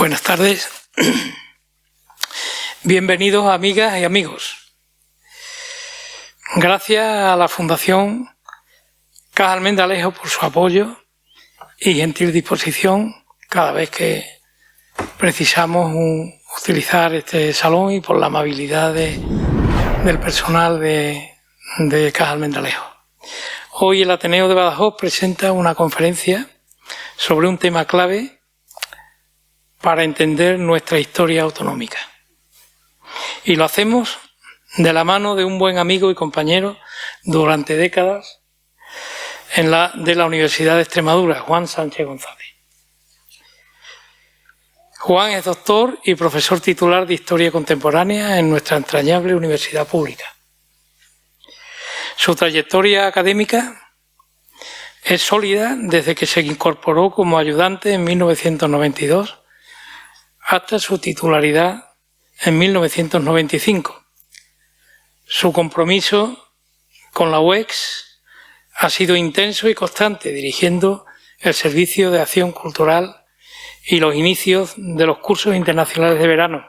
Buenas tardes. Bienvenidos, amigas y amigos. Gracias a la Fundación Caja Almendralejo por su apoyo y gentil disposición cada vez que precisamos utilizar este salón, y por la amabilidad del personal de Caja Almendralejo. Hoy el Ateneo de Badajoz presenta una conferencia sobre un tema clave para entender nuestra historia autonómica. Y lo hacemos de la mano de un buen amigo y compañero durante décadas de la Universidad de Extremadura, Juan Sánchez González. Juan es doctor y profesor titular de Historia Contemporánea en nuestra entrañable universidad pública. Su trayectoria académica es sólida desde que se incorporó como ayudante en 1992 hasta su titularidad en 1995. Su compromiso con la UEX ha sido intenso y constante, dirigiendo el Servicio de Acción Cultural y los inicios de los cursos internacionales de verano,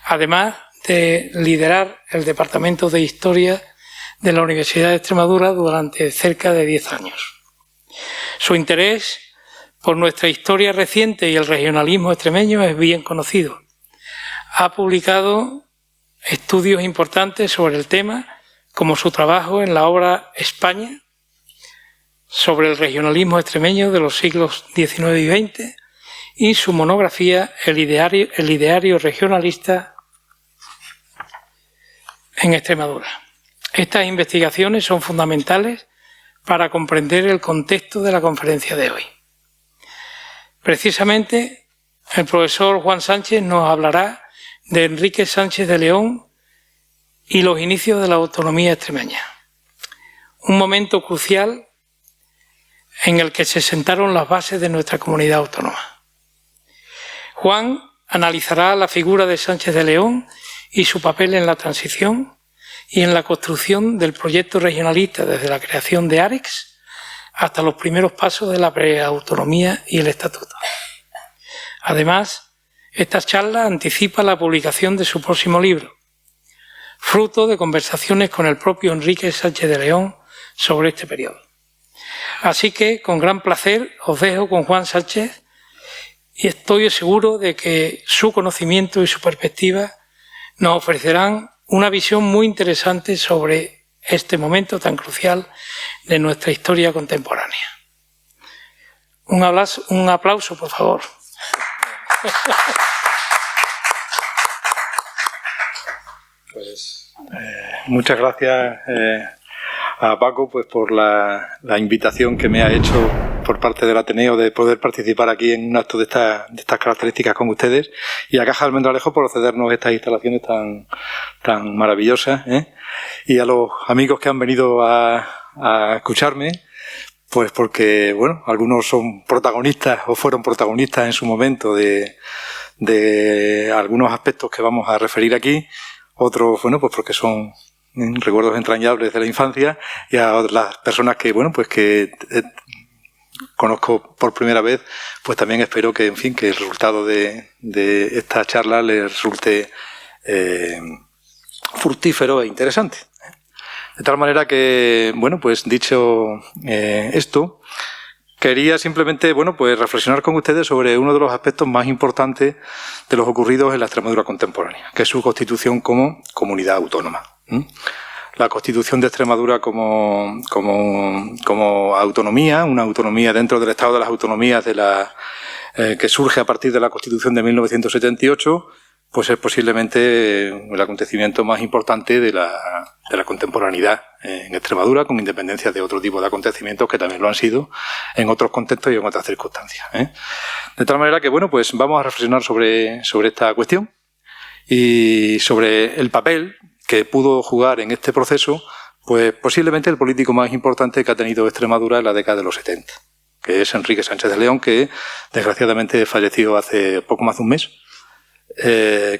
además de liderar el Departamento de Historia de la Universidad de Extremadura durante cerca de 10 años. Su interés por nuestra historia reciente y el regionalismo extremeño es bien conocido. Ha publicado estudios importantes sobre el tema, como su trabajo en la obra España, sobre el regionalismo extremeño de los siglos XIX y XX, y su monografía El ideario regionalista en Extremadura. Estas investigaciones son fundamentales para comprender el contexto de la conferencia de hoy. Precisamente, el profesor Juan Sánchez nos hablará de Enrique Sánchez de León y los inicios de la autonomía extremeña. Un momento crucial en el que se sentaron las bases de nuestra comunidad autónoma. Juan analizará la figura de Sánchez de León y su papel en la transición y en la construcción del proyecto regionalista desde la creación de Arex hasta los primeros pasos de la preautonomía y el estatuto. Además, esta charla anticipa la publicación de su próximo libro, fruto de conversaciones con el propio Enrique Sánchez de León sobre este periodo. Así que, con gran placer, os dejo con Juan Sánchez y estoy seguro de que su conocimiento y su perspectiva nos ofrecerán una visión muy interesante sobre este momento tan crucial de nuestra historia contemporánea. Un aplauso, por favor. Pues, muchas gracias a Paco por la invitación que me ha hecho por parte del Ateneo de poder participar aquí en un acto de estas características con ustedes, y a Caja Almendralejo por cedernos estas instalaciones tan maravillosas, y a los amigos que han venido a escucharme, pues porque, bueno, algunos son protagonistas o fueron protagonistas en su momento de algunos aspectos que vamos a referir aquí, otros, bueno, pues porque son recuerdos entrañables de la infancia, y a las personas que, bueno, pues que conozco por primera vez, pues también espero que, en fin, que el resultado de esta charla les resulte fructífero e interesante. De tal manera que, bueno, pues dicho esto, quería simplemente, bueno, pues reflexionar con ustedes sobre uno de los aspectos más importantes de los ocurridos en la Extremadura contemporánea, que es su constitución como comunidad autónoma. La Constitución de Extremadura como autonomía, una autonomía dentro del Estado de las Autonomías que surge a partir de la Constitución de 1978, pues es posiblemente el acontecimiento más importante de la contemporaneidad en Extremadura, con independencia de otro tipo de acontecimientos que también lo han sido en otros contextos y en otras circunstancias. De tal manera que, bueno, pues vamos a reflexionar sobre esta cuestión y sobre el papel que pudo jugar en este proceso, pues posiblemente el político más importante que ha tenido Extremadura en la década de los 70, que es Enrique Sánchez de León, que desgraciadamente falleció hace poco más de un mes,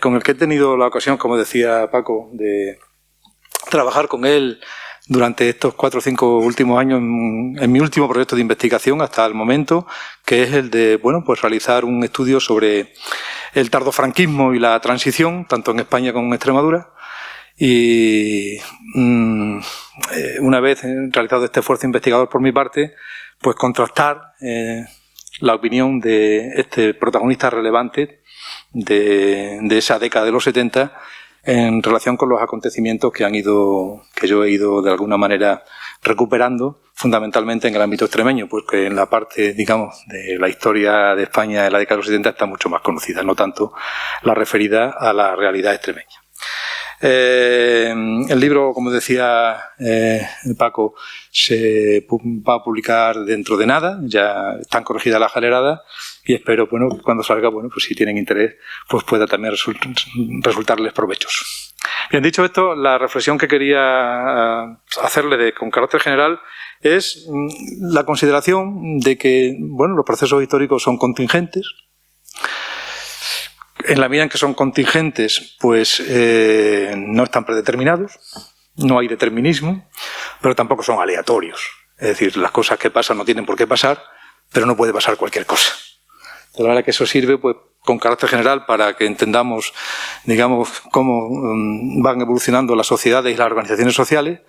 con el que he tenido la ocasión, como decía Paco, de trabajar con él durante estos 4 o 5 últimos años en mi último proyecto de investigación hasta el momento, que es el de pues realizar un estudio sobre el tardofranquismo y la transición, tanto en España como en Extremadura. Y una vez realizado este esfuerzo investigador por mi parte, pues contrastar la opinión de este protagonista relevante de esa década de los 70 en relación con los acontecimientos que yo he ido de alguna manera recuperando, fundamentalmente en el ámbito extremeño, porque en la parte, digamos, de la historia de España en la década de los 70 está mucho más conocida, no tanto la referida a la realidad extremeña. El libro, como decía Paco, se va a publicar dentro de nada, ya están corregidas las galeradas y espero, que cuando salga, pues si tienen interés, pues pueda también resultarles provechoso. Bien, dicho esto, la reflexión que quería hacerle con carácter general es la consideración de que, los procesos históricos son contingentes. En la medida en que son contingentes, pues no están predeterminados, no hay determinismo, pero tampoco son aleatorios. Es decir, las cosas que pasan no tienen por qué pasar, pero no puede pasar cualquier cosa. De la manera que eso sirve, pues, con carácter general para que entendamos, digamos, cómo van evolucionando las sociedades y las organizaciones sociales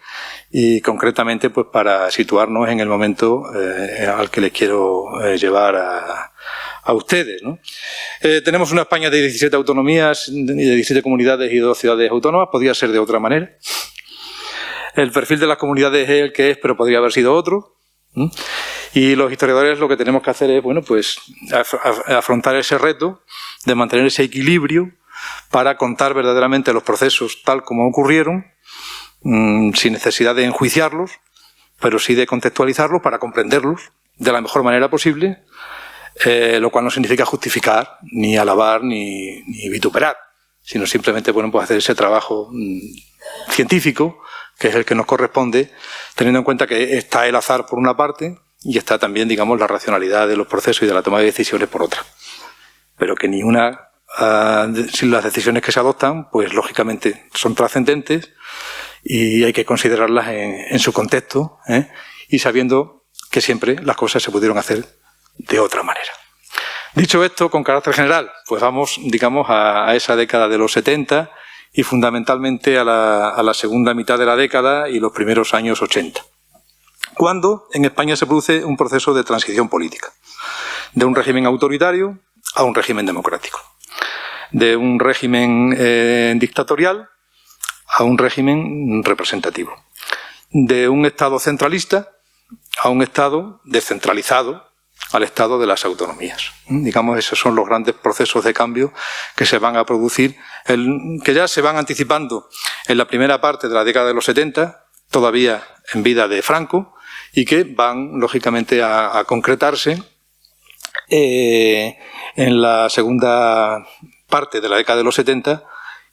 y, concretamente, pues para situarnos en el momento al que les quiero llevar a ustedes, ¿no? Tenemos una España de 17 autonomías, de 17 comunidades y 2 ciudades autónomas. Podría ser de otra manera. El perfil de las comunidades es el que es, pero podría haber sido otro. Y los historiadores lo que tenemos que hacer es, pues afrontar ese reto de mantener ese equilibrio para contar verdaderamente los procesos tal como ocurrieron, sin necesidad de enjuiciarlos, pero sí de contextualizarlos para comprenderlos de la mejor manera posible, lo cual no significa justificar, ni alabar, ni vituperar, sino simplemente pues hacer ese trabajo científico, que es el que nos corresponde, teniendo en cuenta que está el azar por una parte y está también, digamos, la racionalidad de los procesos y de la toma de decisiones por otra. Pero que si las decisiones que se adoptan, pues lógicamente son trascendentes y hay que considerarlas en su contexto, y sabiendo que siempre las cosas se pudieron hacer de otra manera. Dicho esto, con carácter general, pues vamos, digamos, a esa década de los 70 y fundamentalmente a la segunda mitad de la década y los primeros años 80. Cuando en España se produce un proceso de transición política, de un régimen autoritario a un régimen democrático, de un régimen dictatorial a un régimen representativo, de un Estado centralista a un Estado descentralizado, al Estado de las autonomías. Digamos, esos son los grandes procesos de cambio que se van a producir, que ya se van anticipando en la primera parte de la década de los 70, todavía en vida de Franco, y que van, lógicamente, a concretarse en la segunda parte de la década de los 70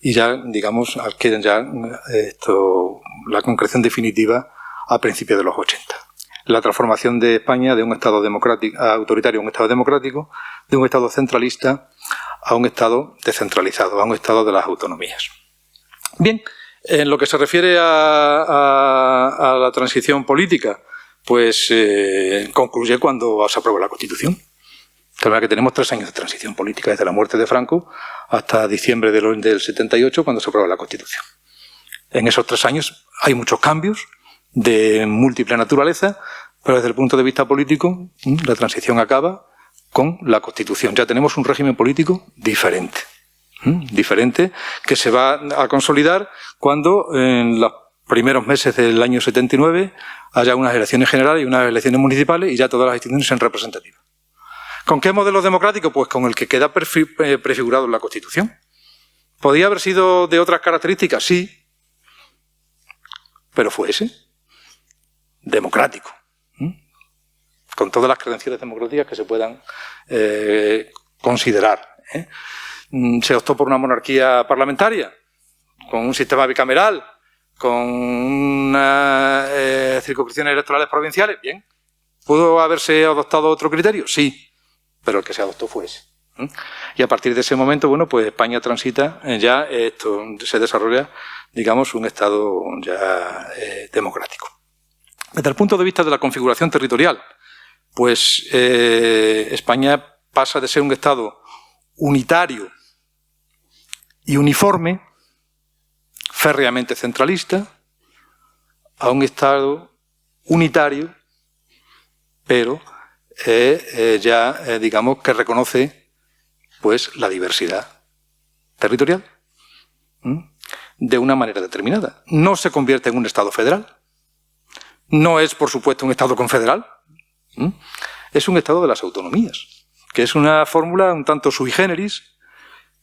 y ya, digamos, adquieren ya la concreción definitiva a principios de los 80. La transformación de España de un Estado autoritario a un Estado democrático, de un Estado centralista a un Estado descentralizado, a un Estado de las autonomías. Bien, en lo que se refiere a la transición política, pues concluye cuando se aprueba la Constitución. De manera que tenemos 3 años de transición política, desde la muerte de Franco hasta diciembre del 78, cuando se aprueba la Constitución. En esos 3 años hay muchos cambios de múltiple naturaleza, pero desde el punto de vista político, la transición acaba con la Constitución. Ya tenemos un régimen político diferente. Diferente, que se va a consolidar cuando en los primeros meses del año 79 haya unas elecciones generales y unas elecciones municipales y ya todas las instituciones sean representativas. ¿Con qué modelo democrático? Pues con el que queda prefigurado en la Constitución. ¿Podía haber sido de otras características? Sí, pero fue ese. Democrático. Con todas las credenciales democráticas que se puedan considerar. Se optó por una monarquía parlamentaria, con un sistema bicameral, con unas circunscripciones electorales provinciales. Bien. ¿Pudo haberse adoptado otro criterio? Sí, pero el que se adoptó fue ese. Y a partir de ese momento, bueno, pues España transita, ya esto se desarrolla, digamos, un Estado ya democrático. Desde el punto de vista de la configuración territorial, pues España pasa de ser un Estado unitario y uniforme, férreamente centralista, a un Estado unitario, pero digamos, que reconoce pues la diversidad territorial de una manera determinada. No se convierte en un Estado federal, no es, por supuesto, un Estado confederal, es un Estado de las autonomías, que es una fórmula un tanto sui generis,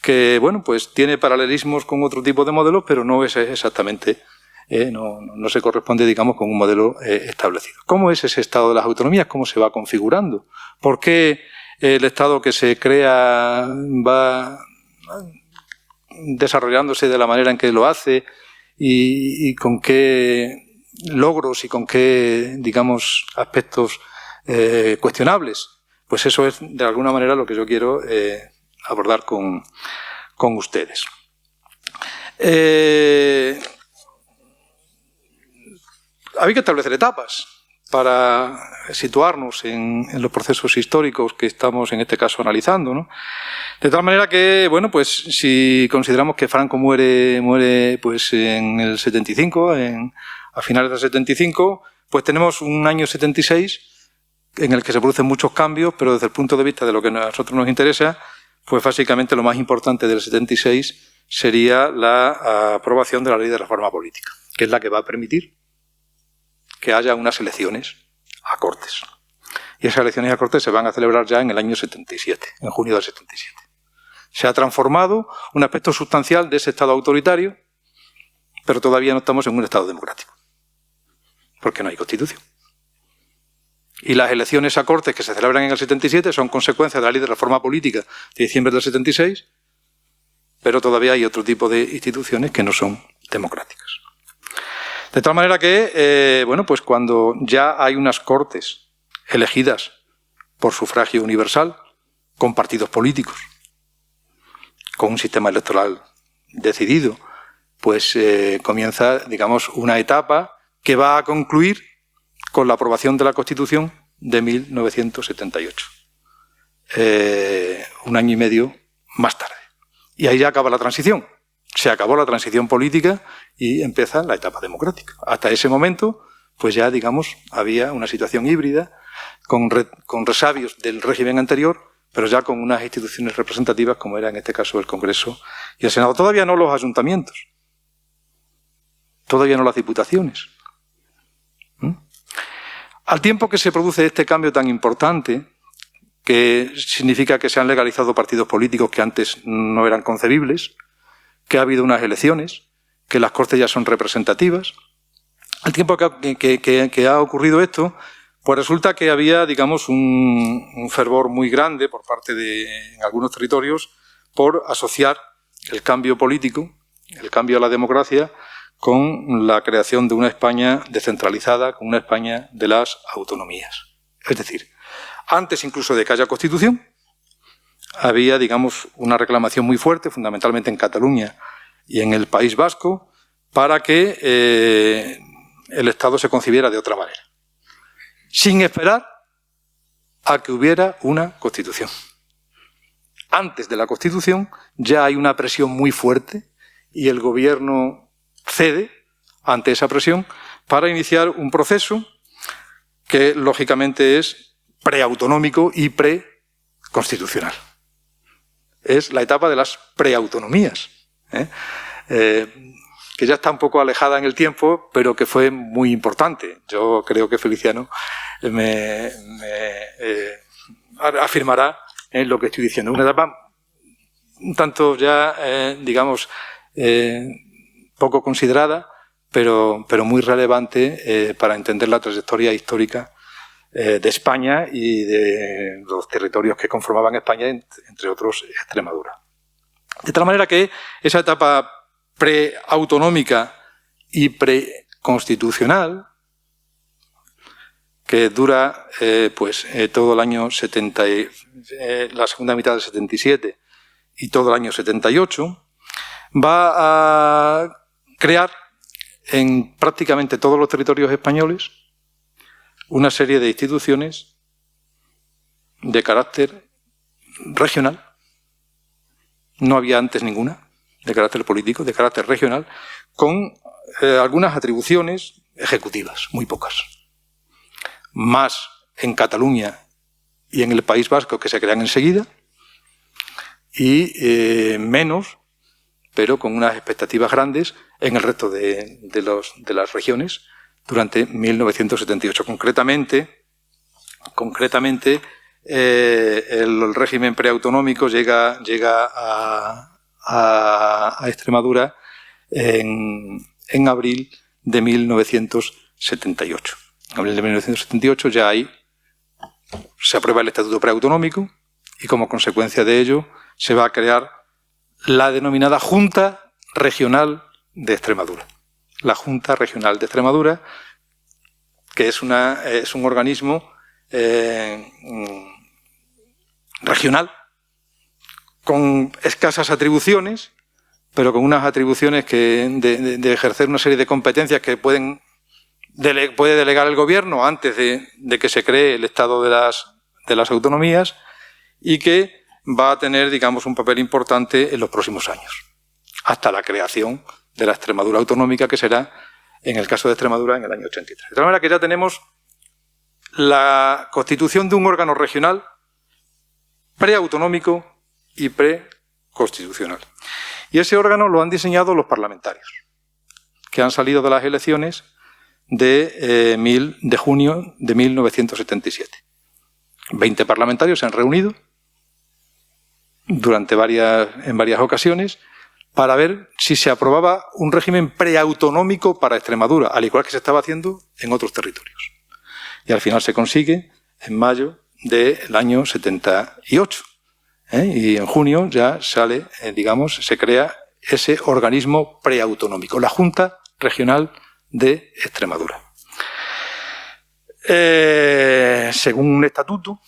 que, bueno, pues tiene paralelismos con otro tipo de modelos, pero no es exactamente, no se corresponde, digamos, con un modelo establecido. ¿Cómo es ese Estado de las autonomías? ¿Cómo se va configurando? ¿Por qué el Estado que se crea va desarrollándose de la manera en que lo hace y con qué logros y con qué, digamos, aspectos cuestionables? Pues eso es, de alguna manera, lo que yo quiero abordar con ustedes. Había que establecer etapas para situarnos en los procesos históricos que estamos, en este caso, analizando, ¿no? De tal manera que, bueno, pues si consideramos que Franco muere pues en el 75, a finales del 75, pues tenemos un año 76 en el que se producen muchos cambios, pero desde el punto de vista de lo que a nosotros nos interesa, pues básicamente lo más importante del 76 sería la aprobación de la Ley de Reforma Política, que es la que va a permitir que haya unas elecciones a Cortes. Y esas elecciones a Cortes se van a celebrar ya en el año 77, en junio del 77. Se ha transformado un aspecto sustancial de ese Estado autoritario, pero todavía no estamos en un Estado democrático, porque no hay Constitución. Y las elecciones a Cortes que se celebran en el 77 son consecuencia de la Ley de Reforma Política de diciembre del 76, pero todavía hay otro tipo de instituciones que no son democráticas. De tal manera que, bueno, pues cuando ya hay unas Cortes elegidas por sufragio universal, con partidos políticos, con un sistema electoral decidido, pues comienza, digamos, una etapa que va a concluir con la aprobación de la Constitución de 1978. Un año y medio más tarde. Y ahí ya acaba la transición. Se acabó la transición política y empieza la etapa democrática. Hasta ese momento, pues ya, digamos, había una situación híbrida con resabios del régimen anterior, pero ya con unas instituciones representativas como era en este caso el Congreso y el Senado. Todavía no los ayuntamientos, todavía no las diputaciones. Al tiempo que se produce este cambio tan importante, que significa que se han legalizado partidos políticos que antes no eran concebibles, que ha habido unas elecciones, que las Cortes ya son representativas, al tiempo que ha ocurrido esto, pues resulta que había, digamos, un fervor muy grande por parte en algunos territorios por asociar el cambio político, el cambio a la democracia, con la creación de una España descentralizada, con una España de las autonomías. Es decir, antes incluso de que haya Constitución, había, digamos, una reclamación muy fuerte, fundamentalmente en Cataluña y en el País Vasco, para que el Estado se concibiera de otra manera, sin esperar a que hubiera una Constitución. Antes de la Constitución ya hay una presión muy fuerte y el Gobierno cede ante esa presión para iniciar un proceso que, lógicamente, es preautonómico y preconstitucional. Es la etapa de las preautonomías, que ya está un poco alejada en el tiempo, pero que fue muy importante. Yo creo que Feliciano me afirmará lo que estoy diciendo. Una etapa un tanto ya, digamos, poco considerada, pero muy relevante para entender la trayectoria histórica de España y de los territorios que conformaban España, entre otros Extremadura. De tal manera que esa etapa preautonómica y preconstitucional, que dura todo el año la segunda mitad del 77 y todo el año 78, va a crear en prácticamente todos los territorios españoles una serie de instituciones de carácter regional. No había antes ninguna de carácter político, de carácter regional, con algunas atribuciones ejecutivas, muy pocas. Más en Cataluña y en el País Vasco, que se crean enseguida, y menos, pero con unas expectativas grandes, en el resto de las regiones durante 1978. Concretamente, el régimen preautonómico llega a Extremadura en abril de 1978. En abril de 1978 ya se aprueba el Estatuto Preautonómico y como consecuencia de ello se va a crear la denominada Junta Regional de Extremadura. La Junta Regional de Extremadura, que es un organismo regional con escasas atribuciones, pero con unas atribuciones de ejercer una serie de competencias que puede delegar el gobierno antes de que se cree el Estado de las autonomías y que va a tener, digamos, un papel importante en los próximos años, hasta la creación de la Extremadura autonómica, que será, en el caso de Extremadura, en el año 83. De tal manera que ya tenemos la constitución de un órgano regional preautonómico y preconstitucional. Y ese órgano lo han diseñado los parlamentarios, que han salido de las elecciones de junio de 1977. 20 parlamentarios se han reunido en varias ocasiones para ver si se aprobaba un régimen preautonómico para Extremadura, al igual que se estaba haciendo en otros territorios. Y al final se consigue en mayo del año 78. Y en junio ya sale, se crea ese organismo preautonómico, la Junta Regional de Extremadura. Según un estatuto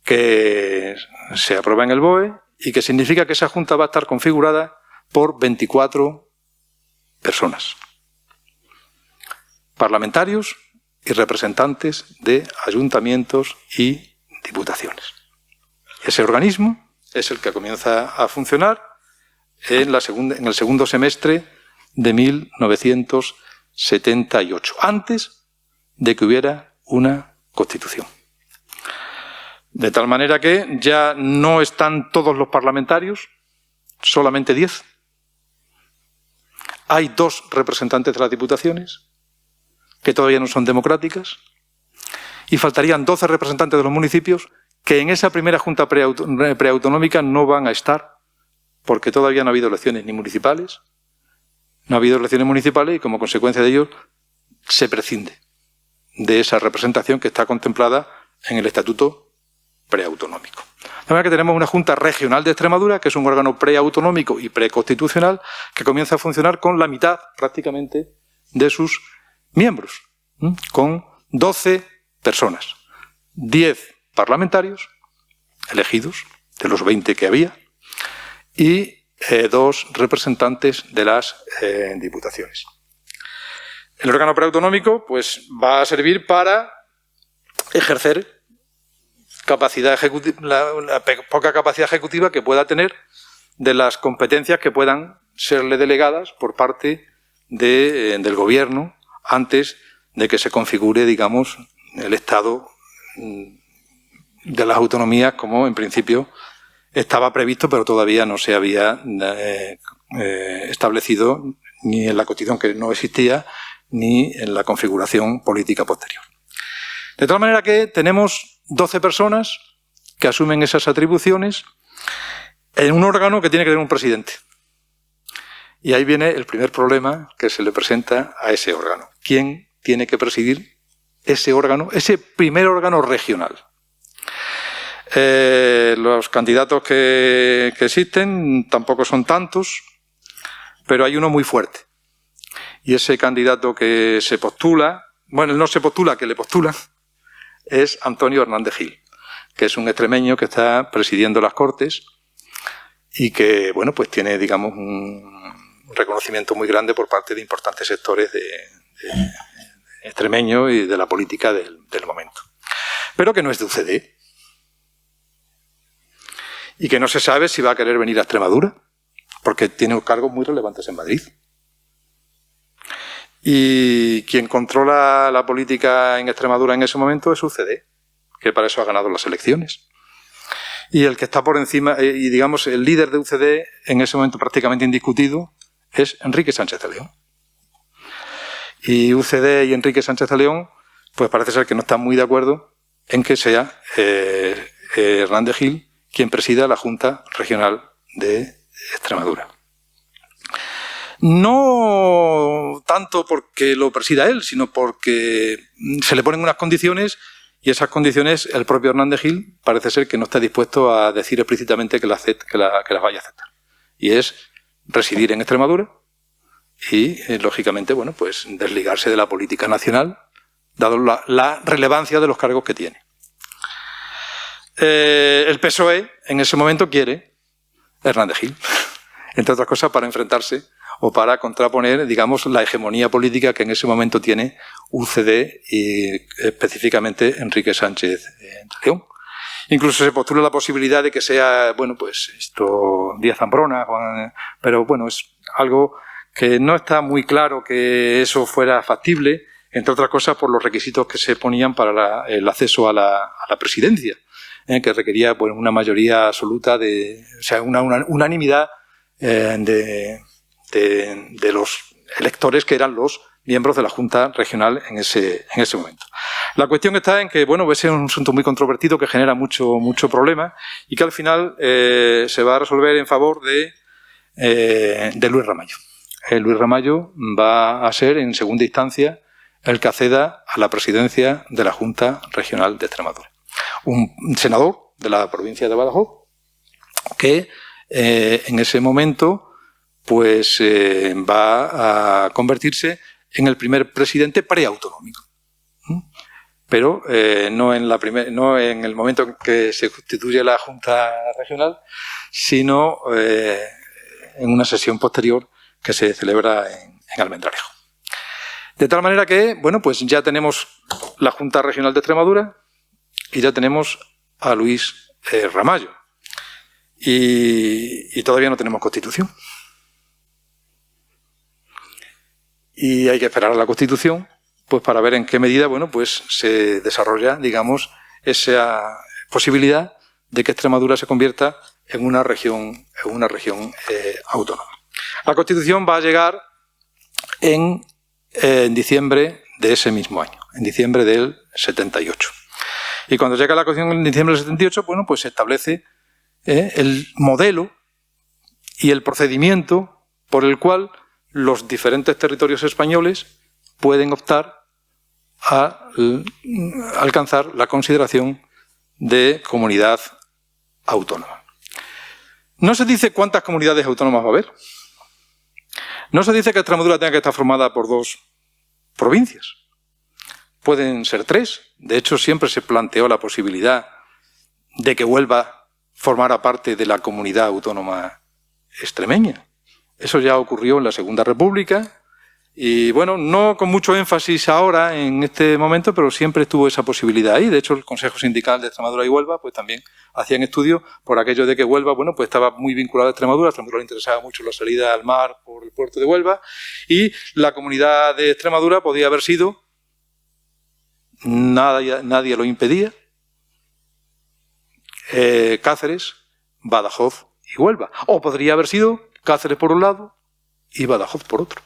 que se aprueba en el BOE y que significa que esa Junta va a estar configurada por 24 personas, parlamentarios y representantes de ayuntamientos y diputaciones. Ese organismo es el que comienza a funcionar en el segundo semestre de 1978, antes de que hubiera una Constitución. De tal manera que ya no están todos los parlamentarios, solamente 10. Hay 2 representantes de las diputaciones, que todavía no son democráticas, y faltarían 12 representantes de los municipios que en esa primera Junta preautonómica no van a estar, porque todavía no ha habido elecciones ni municipales, y como consecuencia de ello se prescinde de esa representación que está contemplada en el Estatuto Preautonómico. De manera que tenemos una Junta Regional de Extremadura, que es un órgano preautonómico y preconstitucional, que comienza a funcionar con la mitad prácticamente de sus miembros, con 12 personas, 10 parlamentarios elegidos, de los 20 que había, y 2 representantes de las diputaciones. El órgano preautonómico pues, va a servir para ejercer capacidad ejecutiva, la poca capacidad ejecutiva que pueda tener de las competencias que puedan serle delegadas por parte del gobierno antes de que se configure, digamos, el Estado de las autonomías como en principio estaba previsto, pero todavía no se había establecido ni en la Constitución, que no existía, ni en la configuración política posterior. De tal manera que tenemos 12 personas que asumen esas atribuciones en un órgano que tiene que tener un presidente. Y ahí viene el primer problema que se le presenta a ese órgano. ¿Quién tiene que presidir ese órgano, ese primer órgano regional? Los candidatos que existen tampoco son tantos, pero hay uno muy fuerte. Y ese candidato que se postula, bueno, no se postula, que le postulan, es Antonio Hernández Gil, que es un extremeño que está presidiendo las Cortes y que, bueno, pues tiene, digamos, un reconocimiento muy grande por parte de importantes sectores de extremeños y de la política del momento. Pero que no es de UCD y que no se sabe si va a querer venir a Extremadura, porque tiene cargos muy relevantes en Madrid. Y quien controla la política en Extremadura en ese momento es UCD, que para eso ha ganado las elecciones. Y el que está por encima, y digamos, el líder de UCD en ese momento prácticamente indiscutido, es Enrique Sánchez de León. Y UCD y Enrique Sánchez de León, pues parece ser que no están muy de acuerdo en que sea Hernández Gil quien presida la Junta Regional de Extremadura. No tanto porque lo presida él, sino porque se le ponen unas condiciones y esas condiciones el propio Hernández Gil parece ser que no está dispuesto a decir explícitamente que las vaya a aceptar. Y es residir en Extremadura y, lógicamente, bueno, pues desligarse de la política nacional, dado la relevancia de los cargos que tiene. El PSOE en ese momento quiere Hernández Gil, entre otras cosas para enfrentarse o para contraponer, digamos, la hegemonía política que en ese momento tiene UCD y específicamente Enrique Sánchez de León. Incluso se postula la posibilidad de que sea, bueno, pues esto Díaz Zambrona, pero bueno, es algo que no está muy claro que eso fuera factible, entre otras cosas por los requisitos que se ponían para el acceso a la presidencia, que requería, pues, una mayoría absoluta o sea, una unanimidad de los electores que eran los miembros de la Junta Regional en ese momento. La cuestión está en que, bueno, ese es un asunto muy controvertido que genera mucho problema y que al final se va a resolver en favor de Luis Ramallo. Luis Ramallo va a ser, en segunda instancia, el que acceda a la presidencia de la Junta Regional de Extremadura. Un senador de la provincia de Badajoz que en ese momento pues va a convertirse en el primer presidente preautonómico. Pero no en el momento en que se constituye la Junta Regional, sino en una sesión posterior que se celebra en Almendralejo. De tal manera que, bueno, pues ya tenemos la Junta Regional de Extremadura y ya tenemos a Luis Ramallo. Y todavía no tenemos Constitución. Y hay que esperar a la Constitución pues para ver en qué medida, bueno, pues se desarrolla, digamos, esa posibilidad de que Extremadura se convierta en una región autónoma. La Constitución va a llegar en diciembre de ese mismo año, en diciembre del 78. Y cuando llega la Constitución en diciembre del 78, bueno, pues se establece el modelo y el procedimiento por el cual los diferentes territorios españoles pueden optar a alcanzar la consideración de comunidad autónoma. No se dice cuántas comunidades autónomas va a haber. No se dice que Extremadura tenga que estar formada por 2 provincias. Pueden ser 3. De hecho, siempre se planteó la posibilidad de que Huelva formara parte de la comunidad autónoma extremeña. Eso ya ocurrió en la Segunda República y, bueno, no con mucho énfasis ahora en este momento, pero siempre estuvo esa posibilidad ahí. De hecho, el Consejo Sindical de Extremadura y Huelva pues también hacían estudios por aquello de que Huelva, bueno, pues estaba muy vinculada a Extremadura. A Extremadura le interesaba mucho la salida al mar por el puerto de Huelva y la comunidad de Extremadura podía haber sido, nadie lo impedía, Cáceres, Badajoz y Huelva. O podría haber sido Cáceres por un lado y Badajoz por otro.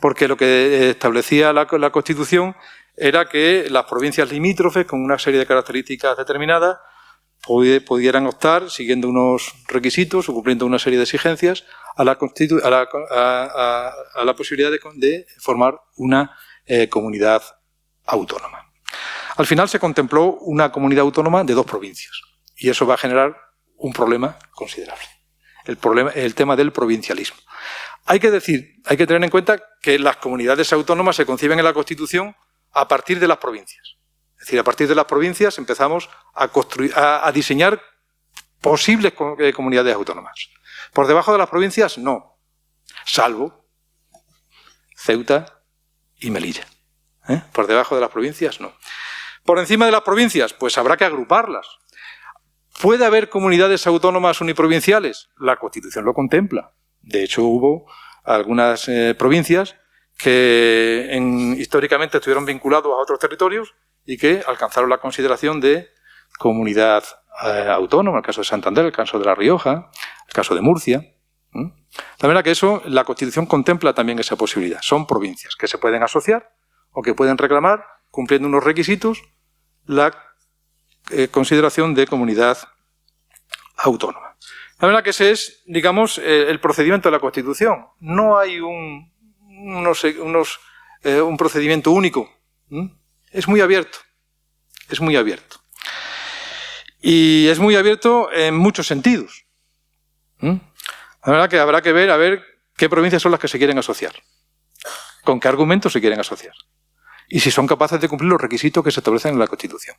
Porque lo que establecía la Constitución era que las provincias limítrofes, con una serie de características determinadas, pudieran optar, siguiendo unos requisitos o cumpliendo una serie de exigencias, a la posibilidad de formar una comunidad autónoma. Al final se contempló una comunidad autónoma de 2 provincias y eso va a generar un problema considerable. El tema del provincialismo. Hay que tener en cuenta que las comunidades autónomas se conciben en la Constitución a partir de las provincias. Es decir, a partir de las provincias empezamos a diseñar posibles comunidades autónomas. Por debajo de las provincias, no. Salvo Ceuta y Melilla. Por debajo de las provincias, no. Por encima de las provincias, pues habrá que agruparlas. ¿Puede haber comunidades autónomas uniprovinciales? La Constitución lo contempla. De hecho, hubo algunas provincias que históricamente estuvieron vinculados a otros territorios y que alcanzaron la consideración de comunidad autónoma, el caso de Santander, el caso de La Rioja, el caso de Murcia. La verdad que eso, la Constitución contempla también esa posibilidad. Son provincias que se pueden asociar o que pueden reclamar, cumpliendo unos requisitos, la consideración de comunidad autónoma. La verdad que ese es, digamos, el procedimiento de la Constitución. No hay un procedimiento único. Es muy abierto. Es muy abierto. Y es muy abierto en muchos sentidos. La verdad que habrá que ver a ver qué provincias son las que se quieren asociar. Con qué argumentos se quieren asociar. Y si son capaces de cumplir los requisitos que se establecen en la Constitución.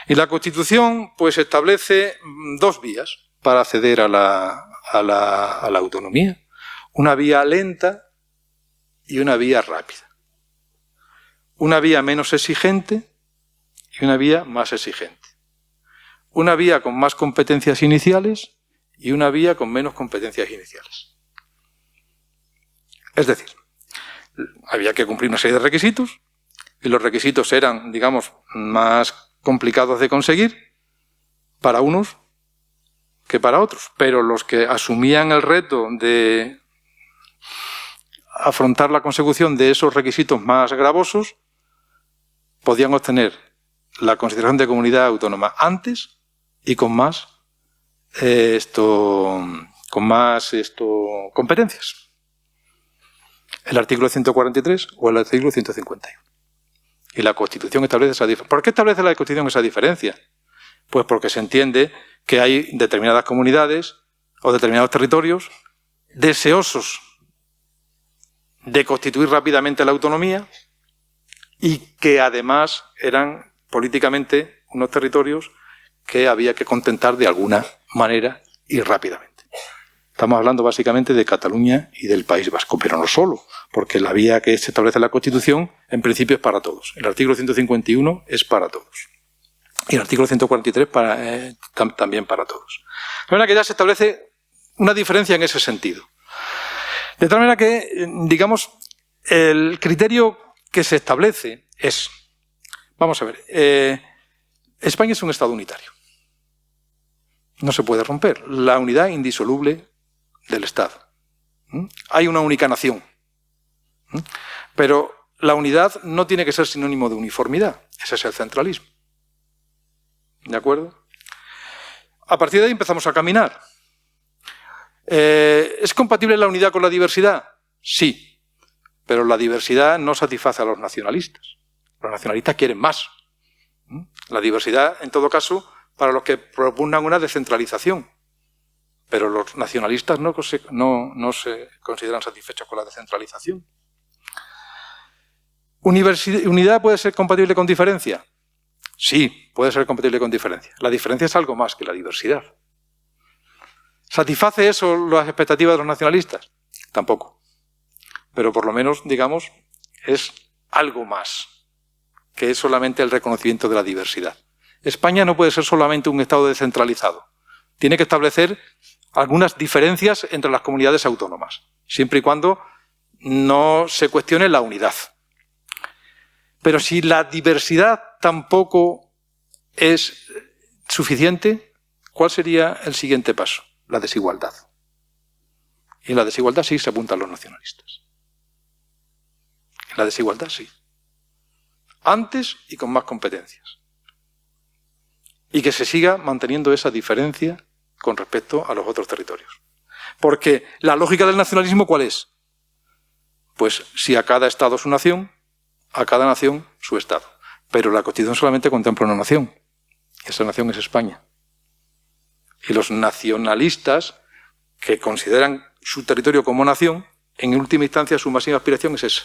Y la Constitución pues establece dos vías para acceder a la autonomía. Una vía lenta y una vía rápida. Una vía menos exigente y una vía más exigente. Una vía con más competencias iniciales y una vía con menos competencias iniciales. Es decir, había que cumplir una serie de requisitos y los requisitos eran, digamos, más complicados de conseguir para unos que para otros, pero los que asumían el reto de afrontar la consecución de esos requisitos más gravosos podían obtener la consideración de comunidad autónoma antes y con más competencias. El artículo 143 o el artículo 151. Y la Constitución establece esa diferencia. ¿Por qué establece la Constitución esa diferencia? Pues porque se entiende que hay determinadas comunidades o determinados territorios deseosos de constituir rápidamente la autonomía y que además eran políticamente unos territorios que había que contentar de alguna manera y rápidamente. Estamos hablando básicamente de Cataluña y del País Vasco, pero no solo, porque la vía que se establece en la Constitución en principio es para todos. El artículo 151 es para todos. Y el artículo 143 también para todos. De manera que ya se establece una diferencia en ese sentido. De tal manera que, digamos, el criterio que se establece es, vamos a ver, España es un Estado unitario. No se puede romper. La unidad indisoluble del Estado. Hay una única nación. Pero la unidad no tiene que ser sinónimo de uniformidad. Ese es el centralismo. ¿De acuerdo? A partir de ahí empezamos a caminar. ¿Es compatible la unidad con la diversidad? Sí. Pero la diversidad no satisface a los nacionalistas. Los nacionalistas quieren más. La diversidad, en todo caso, para los que propugnan una descentralización. Pero los nacionalistas no se consideran satisfechos con la descentralización. ¿Unidad puede ser compatible con diferencia? Sí, puede ser compatible con diferencia. La diferencia es algo más que la diversidad. ¿Satisface eso las expectativas de los nacionalistas? Tampoco. Pero por lo menos, digamos, es algo más que es solamente el reconocimiento de la diversidad. España no puede ser solamente un Estado descentralizado. Tiene que establecer algunas diferencias entre las comunidades autónomas, siempre y cuando no se cuestione la unidad. Pero si la diversidad tampoco es suficiente, ¿cuál sería el siguiente paso? La desigualdad. Y en la desigualdad sí se apuntan los nacionalistas. En la desigualdad sí. Antes y con más competencias. Y que se siga manteniendo esa diferencia con respecto a los otros territorios. Porque la lógica del nacionalismo, ¿cuál es? Pues si a cada Estado su nación, a cada nación su Estado. Pero la Constitución solamente contempla una nación. Esa nación es España. Y los nacionalistas que consideran su territorio como nación, en última instancia su máxima aspiración es esa.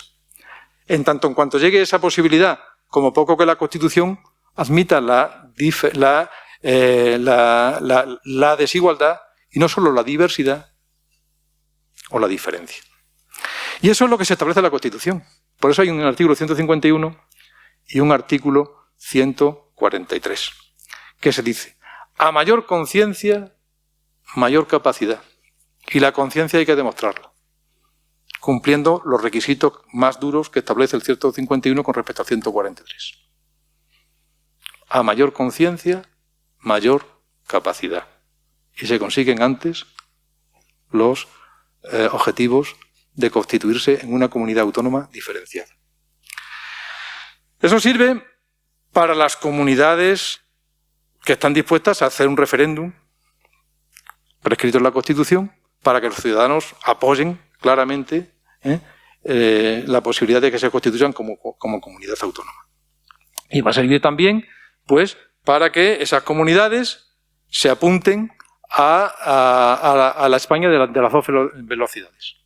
En tanto en cuanto llegue esa posibilidad como poco que la Constitución admita la desigualdad y no solo la diversidad o la diferencia. Y eso es lo que se establece en la Constitución. Por eso hay un artículo 151 y un artículo 143, que se dice: a mayor conciencia, mayor capacidad. Y la conciencia hay que demostrarla, cumpliendo los requisitos más duros que establece el 151 con respecto al 143. A mayor conciencia, mayor capacidad. Y se consiguen antes los objetivos de constituirse en una comunidad autónoma diferenciada. Eso sirve para las comunidades que están dispuestas a hacer un referéndum prescrito en la Constitución para que los ciudadanos apoyen claramente la posibilidad de que se constituyan como comunidad autónoma. Y va a servir también, pues, para que esas comunidades se apunten a la España de las dos velocidades.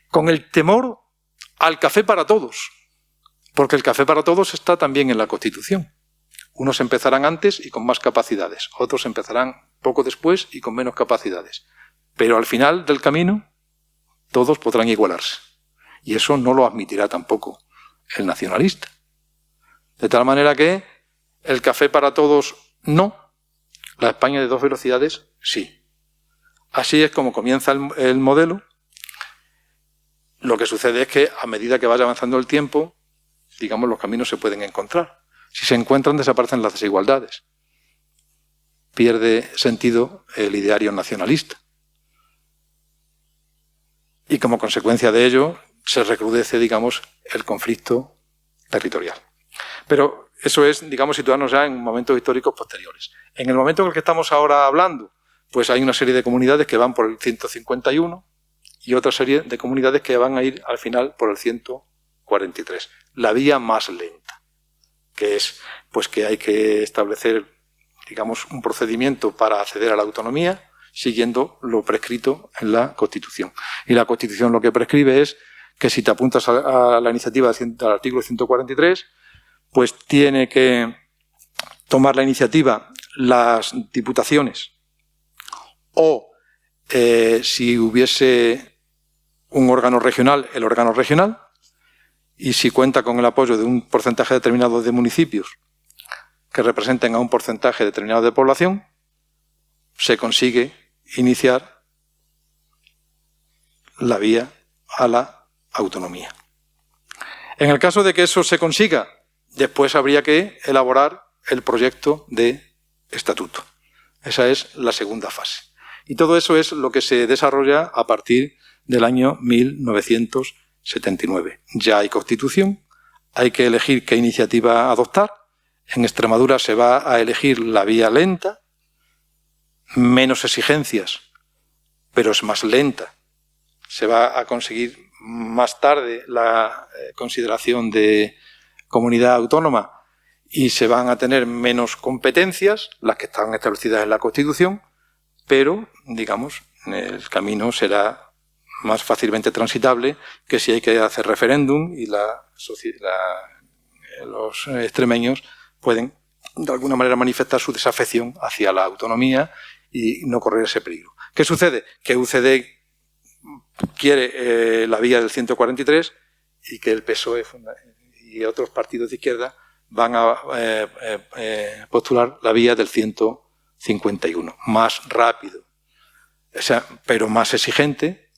Con el temor al café para todos, porque el café para todos está también en la Constitución. Unos empezarán antes y con más capacidades, otros empezarán poco después y con menos capacidades. Pero al final del camino todos podrán igualarse. Y eso no lo admitirá tampoco el nacionalista. De tal manera que el café para todos no, la España de dos velocidades sí. Así es como comienza el modelo. Lo que sucede es que a medida que vaya avanzando el tiempo, digamos, los caminos se pueden encontrar. Si se encuentran, desaparecen las desigualdades. Pierde sentido el ideario nacionalista. Y como consecuencia de ello, se recrudece, digamos, el conflicto territorial. Pero eso es, digamos, situarnos ya en momentos históricos posteriores. En el momento en el que estamos ahora hablando, pues hay una serie de comunidades que van por el 151 y otra serie de comunidades que van a ir al final por el 143. La vía más lenta, que es pues que hay que establecer, digamos, un procedimiento para acceder a la autonomía siguiendo lo prescrito en la Constitución. Y la Constitución lo que prescribe es que si te apuntas a la iniciativa del artículo 143, pues tiene que tomar la iniciativa las diputaciones o, si hubiese un órgano regional, el órgano regional, y si cuenta con el apoyo de un porcentaje determinado de municipios que representen a un porcentaje determinado de población, se consigue iniciar la vía a la autonomía. En el caso de que eso se consiga, después habría que elaborar el proyecto de estatuto. Esa es la segunda fase. Y todo eso es lo que se desarrolla a partir del año 1979. Ya hay Constitución, hay que elegir qué iniciativa adoptar. En Extremadura se va a elegir la vía lenta, menos exigencias, pero es más lenta. Se va a conseguir más tarde la consideración de comunidad autónoma y se van a tener menos competencias, las que están establecidas en la Constitución, pero, digamos, el camino será más fácilmente transitable que si hay que hacer referéndum y los extremeños pueden, de alguna manera, manifestar su desafección hacia la autonomía y no correr ese peligro. ¿Qué sucede? Que UCD quiere la vía del 143 y que el PSOE y otros partidos de izquierda van a postular la vía del 151, más rápido, o sea, pero más exigente,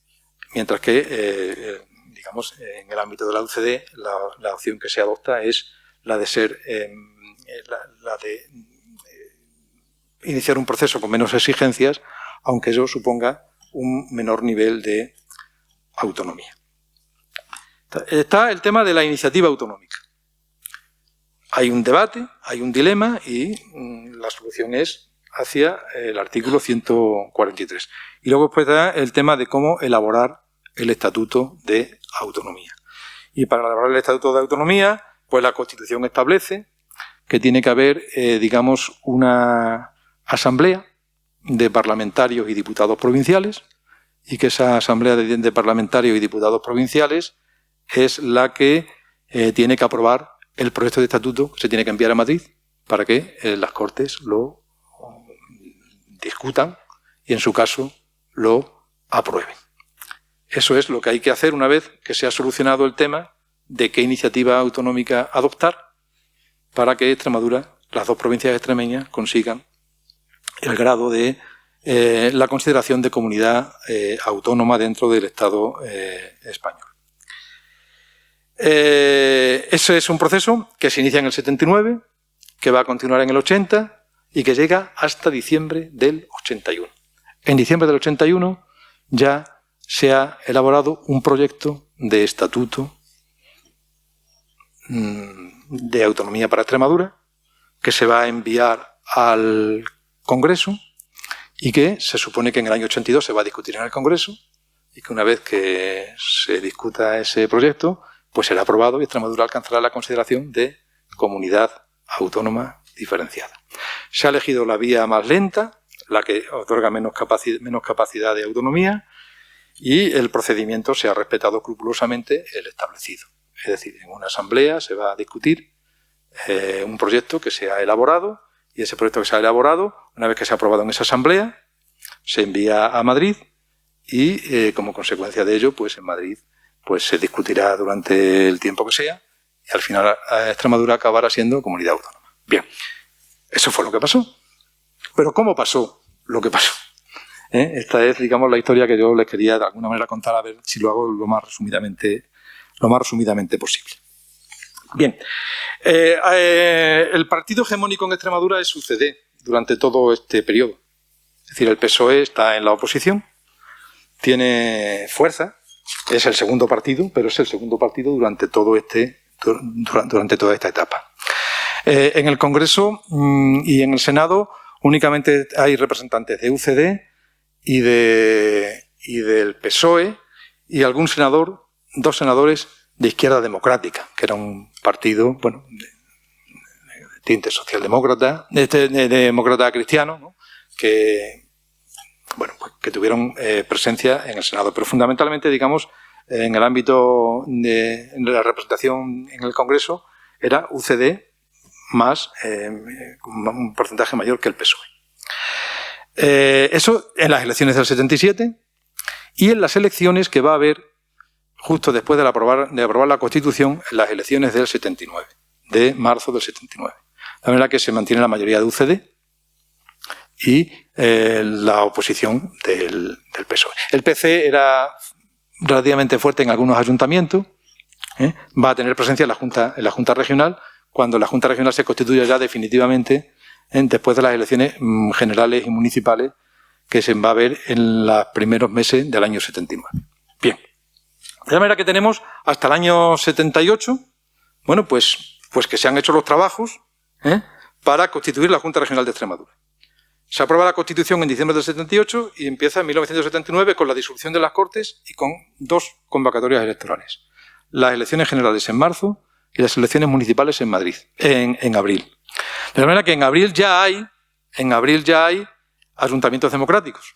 mientras que, digamos, en el ámbito de la UCD la opción que se adopta es la de ser la de iniciar un proceso con menos exigencias, aunque eso suponga un menor nivel de autonomía. Está el tema de la iniciativa autonómica. Hay un debate, hay un dilema y la solución es hacia el artículo 143. Y luego después está el tema de cómo elaborar el Estatuto de Autonomía. Y para elaborar el Estatuto de Autonomía, pues la Constitución establece que tiene que haber, digamos, una asamblea de parlamentarios y diputados provinciales y que esa asamblea de parlamentarios y diputados provinciales es la que tiene que aprobar el proyecto de estatuto se tiene que enviar a Madrid para que las Cortes lo discutan y, en su caso, lo aprueben. Eso es lo que hay que hacer una vez que se ha solucionado el tema de qué iniciativa autonómica adoptar para que Extremadura, las dos provincias extremeñas, consigan el grado de la consideración de comunidad autónoma dentro del Estado español. Ese es un proceso que se inicia en el 79, que va a continuar en el 80 y que llega hasta diciembre del 81. En diciembre del 81 ya se ha elaborado un proyecto de estatuto de autonomía para Extremadura que se va a enviar al Congreso y que se supone que en el año 82 se va a discutir en el Congreso y que una vez que se discuta ese proyecto, pues será aprobado y Extremadura alcanzará la consideración de comunidad autónoma diferenciada. Se ha elegido la vía más lenta, la que otorga menos capacidad de autonomía, y el procedimiento se ha respetado escrupulosamente el establecido. Es decir, en una asamblea se va a discutir un proyecto que se ha elaborado, y ese proyecto que se ha elaborado, una vez que se ha aprobado en esa asamblea, se envía a Madrid y como consecuencia de ello, pues en Madrid pues se discutirá durante el tiempo que sea y al final Extremadura acabará siendo comunidad autónoma. Bien, eso fue lo que pasó. Pero ¿cómo pasó lo que pasó? Esta es, digamos, la historia que yo les quería de alguna manera contar, a ver si lo hago lo más resumidamente posible. Bien, el partido hegemónico en Extremadura es UCD durante todo este periodo. Es decir, el PSOE está en la oposición, tiene fuerza, es el segundo partido, pero es el segundo partido durante toda esta etapa. En el Congreso y en el Senado únicamente hay representantes de UCD y del PSOE y algún senador, dos senadores de Izquierda Democrática, que era un partido, bueno, de tinte socialdemócrata, demócrata cristiano, ¿no? que tuvieron presencia en el Senado. Pero fundamentalmente, digamos, en el ámbito de la representación en el Congreso era UCD más un porcentaje mayor que el PSOE. Eso en las elecciones del 77 y en las elecciones que va a haber justo después de aprobar la Constitución, en las elecciones del 79, de marzo del 79. La verdad que se mantiene la mayoría de UCD y la oposición del PSOE. El PC era relativamente fuerte en algunos ayuntamientos, va a tener presencia en la Junta Regional, cuando la Junta Regional se constituya ya definitivamente después de las elecciones generales y municipales que se va a ver en los primeros meses del año 79. Bien. De manera que tenemos hasta el año 78, bueno, pues que se han hecho los trabajos para constituir la Junta Regional de Extremadura. Se aprueba la Constitución en diciembre del 78 y empieza en 1979 con la disolución de las Cortes y con dos convocatorias electorales. Las elecciones generales en marzo y las elecciones municipales en Madrid, en abril. De manera que en abril ya hay ayuntamientos democráticos.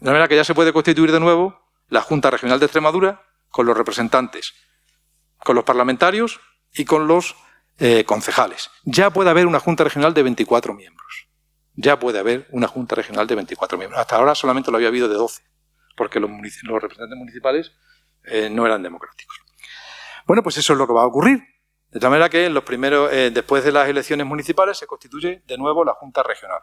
De manera que ya se puede constituir de nuevo la Junta Regional de Extremadura con los representantes, con los parlamentarios y con los concejales. Ya puede haber una Junta Regional de 24 miembros. Ya puede haber una Junta Regional de 24 miembros. Hasta ahora solamente lo había habido de 12, porque los representantes municipales no eran democráticos. Bueno, pues eso es lo que va a ocurrir. De tal manera que en los primeros, después de las elecciones municipales se constituye de nuevo la Junta Regional,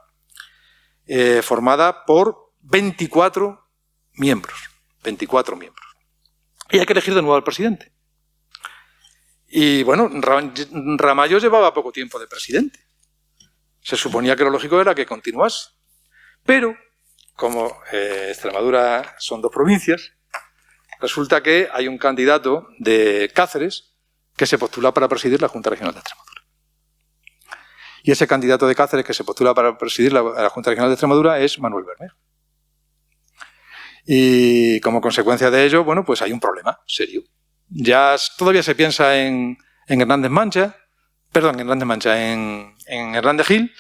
formada por 24 miembros. 24 miembros. Y hay que elegir de nuevo al presidente. Y bueno, Ramallo llevaba poco tiempo de presidente. Se suponía que lo lógico era que continuase. Pero, como Extremadura son dos provincias, resulta que hay un candidato de Cáceres que se postula para presidir la Junta Regional de Extremadura. Y ese candidato de Cáceres que se postula para presidir la Junta Regional de Extremadura es Manuel Bermejo. Y como consecuencia de ello, bueno, pues hay un problema serio. Ya todavía se piensa en Hernández Gil,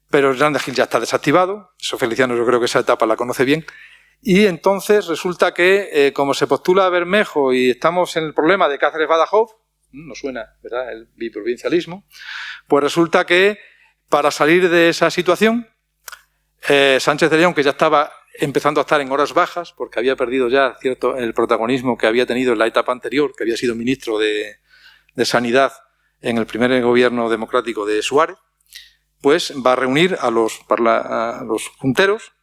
pero Hernández Gil ya está desactivado. Eso Feliciano yo creo que esa etapa la conoce bien. Y entonces resulta que como se postula a Bermejo y estamos en el problema de Cáceres-Badajoz, nos suena, ¿verdad?, el biprovincialismo. Pues resulta que para salir de esa situación, Sánchez de León, que ya estaba empezando a estar en horas bajas, porque había perdido ya el protagonismo que había tenido en la etapa anterior, que había sido ministro de Sanidad en el primer gobierno democrático de Suárez, pues va a reunir a los junteros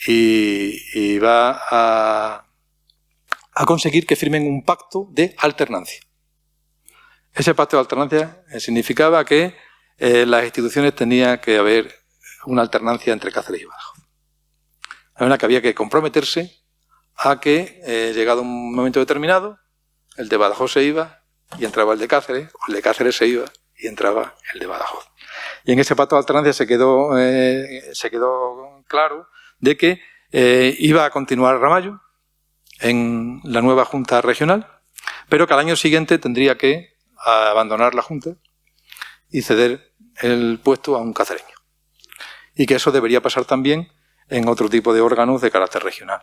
y va a conseguir que firmen un pacto de alternancia. Ese pacto de alternancia significaba que las instituciones tenía que haber una alternancia entre Cáceres y Badajoz. La verdad que había que comprometerse a que, llegado un momento determinado, el de Badajoz se iba y entraba el de Cáceres, o el de Cáceres se iba y entraba el de Badajoz. Y en ese pacto de alternancia se quedó claro de que iba a continuar Ramallo en la nueva Junta Regional, pero que al año siguiente tendría que abandonar la Junta y ceder el puesto a un cacereño. Y que eso debería pasar también en otro tipo de órganos de carácter regional.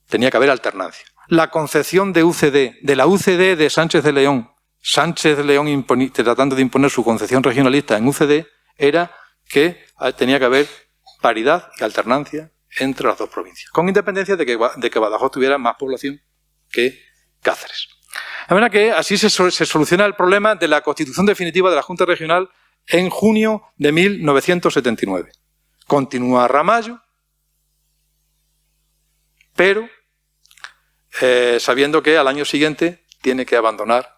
Tenía que haber alternancia. La concepción de la UCD de Sánchez de León tratando de imponer su concepción regionalista en UCD, era que tenía que haber paridad y alternancia entre las dos provincias, con independencia de que Badajoz tuviera más población que Cáceres. La verdad que así se soluciona el problema de la constitución definitiva de la Junta Regional en junio de 1979. Continúa Ramallo, pero sabiendo que al año siguiente tiene que abandonar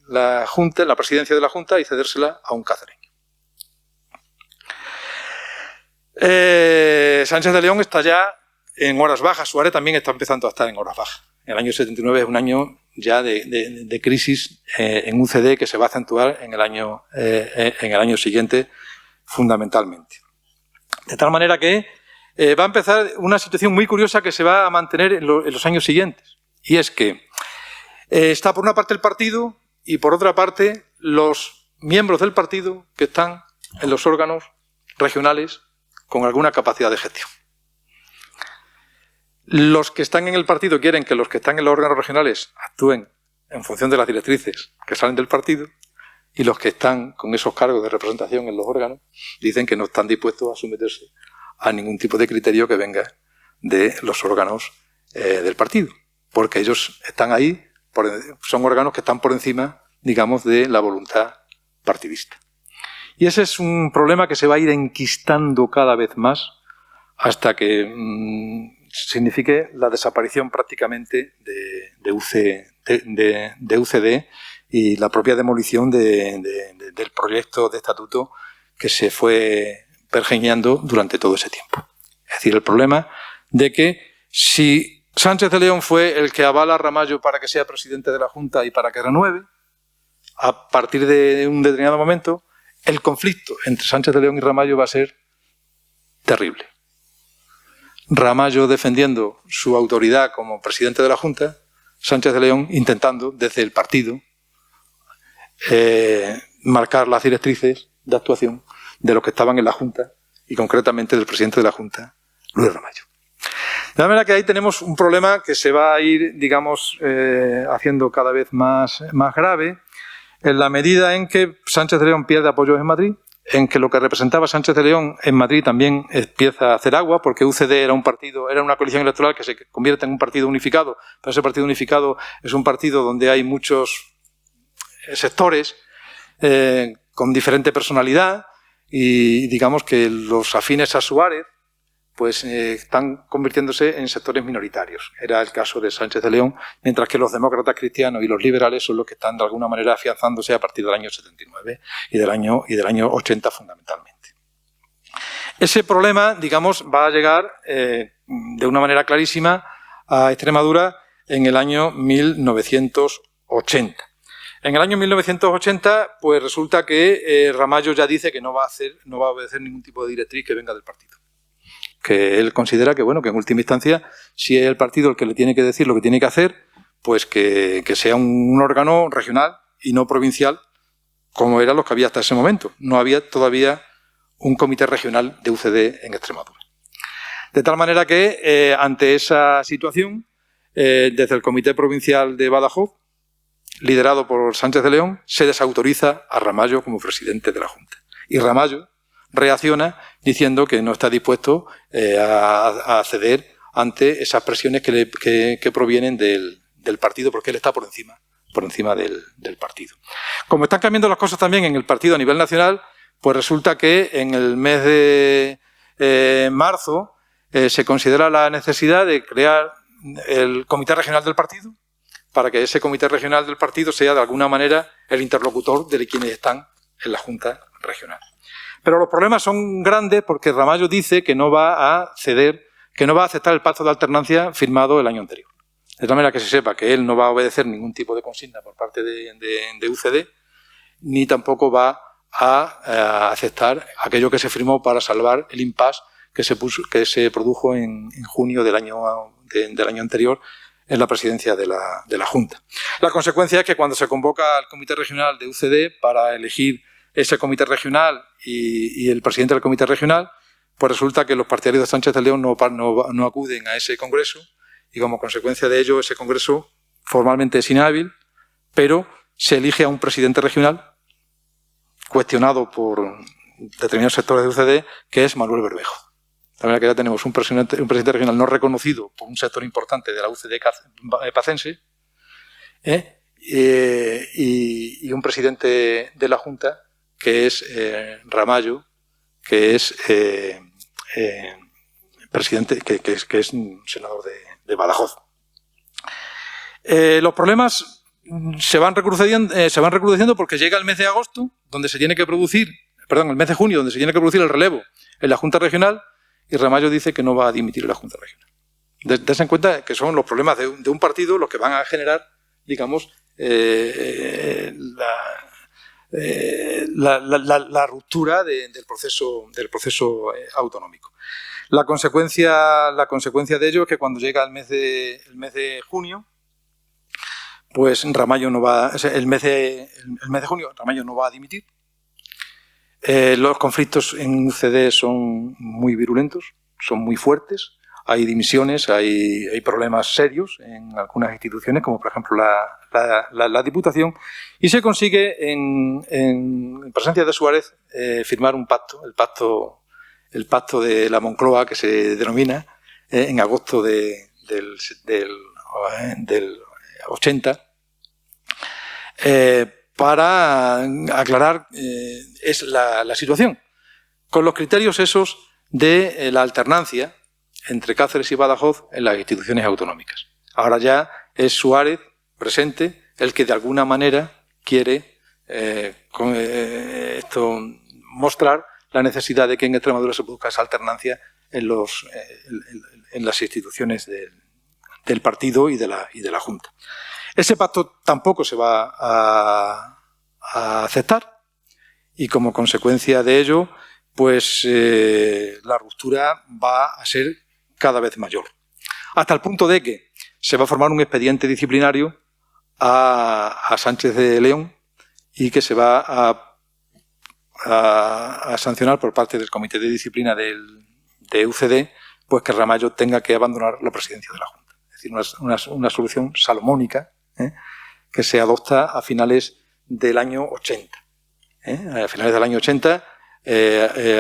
la Junta, la presidencia de la Junta, y cedérsela a un cacereño. Sánchez de León está ya en horas bajas. Suárez también está empezando a estar en horas bajas. El año 79 es un año ya de crisis en UCD que se va a acentuar en el año siguiente fundamentalmente. De tal manera que va a empezar una situación muy curiosa que se va a mantener en los años siguientes. Y es que está por una parte el partido y por otra parte los miembros del partido que están en los órganos regionales con alguna capacidad de gestión. Los que están en el partido quieren que los que están en los órganos regionales actúen en función de las directrices que salen del partido, y los que están con esos cargos de representación en los órganos dicen que no están dispuestos a someterse a ningún tipo de criterio que venga de los órganos del partido, porque ellos están ahí, son órganos que están por encima, digamos, de la voluntad partidista. Y ese es un problema que se va a ir enquistando cada vez más hasta que signifique la desaparición prácticamente de UCD y la propia demolición del proyecto de estatuto que se fue pergeñando durante todo ese tiempo. Es decir, el problema de que si Sánchez de León fue el que avala a Ramallo para que sea presidente de la Junta y para que renueve, a partir de un determinado momento, el conflicto entre Sánchez de León y Ramallo va a ser terrible. Ramallo defendiendo su autoridad como presidente de la Junta, Sánchez de León intentando, desde el partido, marcar las directrices de actuación de los que estaban en la Junta y concretamente del presidente de la Junta, Luis Ramallo. De manera que ahí tenemos un problema que se va a ir, digamos, haciendo cada vez más grave en la medida en que Sánchez de León pierde apoyos en Madrid, en que lo que representaba Sánchez de León en Madrid también empieza a hacer agua, porque UCD era una coalición electoral que se convierte en un partido unificado, pero ese partido unificado es un partido donde hay muchos sectores con diferente personalidad y digamos que los afines a Suárez pues están convirtiéndose en sectores minoritarios. Era el caso de Sánchez de León, mientras que los demócratas cristianos y los liberales son los que están de alguna manera afianzándose a partir del año 79 y del año 80 fundamentalmente. Ese problema, digamos, va a llegar de una manera clarísima a Extremadura en el año 1980. En el año 1980, pues resulta que Ramallo ya dice que no va a obedecer ningún tipo de directriz que venga del partido. Que él considera que, bueno, que en última instancia, si es el partido el que le tiene que decir lo que tiene que hacer, pues que sea un órgano regional y no provincial, como eran los que había hasta ese momento. No había todavía un comité regional de UCD en Extremadura. De tal manera que, ante esa situación, desde el Comité Provincial de Badajoz, liderado por Sánchez de León, se desautoriza a Ramallo como presidente de la Junta. Y Ramallo reacciona diciendo que no está dispuesto a ceder ante esas presiones que provienen del partido, porque él está por encima del partido. Como están cambiando las cosas también en el partido a nivel nacional, pues resulta que en el mes de marzo se considera la necesidad de crear el Comité Regional del Partido, para que ese Comité Regional del Partido sea de alguna manera el interlocutor de quienes están en la Junta Regional. Pero los problemas son grandes porque Ramallo dice que no va a ceder, que no va a aceptar el pacto de alternancia firmado el año anterior. De tal manera que se sepa que él no va a obedecer ningún tipo de consigna por parte de UCD, ni tampoco va a aceptar aquello que se firmó para salvar el impasse que se produjo en junio del año anterior en la presidencia de la Junta. La consecuencia es que cuando se convoca al Comité Regional de UCD para elegir ese Comité Regional y el presidente del Comité Regional, pues resulta que los partidarios de Sánchez de León no acuden a ese congreso y como consecuencia de ello ese congreso formalmente es inhábil, pero se elige a un presidente regional cuestionado por determinados sectores de UCD, que es Manuel Bermejo. De manera que ya tenemos un presidente regional no reconocido por un sector importante de la UCD pacense y un presidente de la Junta que es Ramallo, que es presidente, que es un senador de Badajoz. Los problemas se van recrudeciendo porque llega el mes de agosto, donde se tiene que producir, el mes de junio, donde se tiene que producir el relevo en la Junta Regional, y Ramallo dice que no va a dimitir en la Junta Regional. Dense en cuenta que son los problemas de un partido los que van a generar, digamos, la ruptura del proceso autonómico. La consecuencia de ello es que cuando llega el mes de junio, pues Ramallo no va, el mes de junio Ramallo no va a dimitir. Los conflictos en UCD son muy virulentos, son muy fuertes. Hay dimisiones, hay problemas serios en algunas instituciones, como por ejemplo la Diputación, y se consigue en presencia de Suárez firmar un pacto, el pacto de la Moncloa, que se denomina en agosto del 80, para aclarar es la situación, con los criterios esos de la alternancia entre Cáceres y Badajoz en las instituciones autonómicas. Ahora ya es Suárez, presente, el que de alguna manera quiere mostrar la necesidad de que en Extremadura se produzca esa alternancia en las instituciones del partido y de la Junta. Ese pacto tampoco se va a aceptar y como consecuencia de ello, pues la ruptura va a ser cada vez mayor. Hasta el punto de que se va a formar un expediente disciplinario a Sánchez de León y que se va a sancionar por parte del Comité de Disciplina de UCD, pues que Ramallo tenga que abandonar la presidencia de la Junta. Es decir, una solución salomónica que se adopta a finales del año 80. A finales del año 80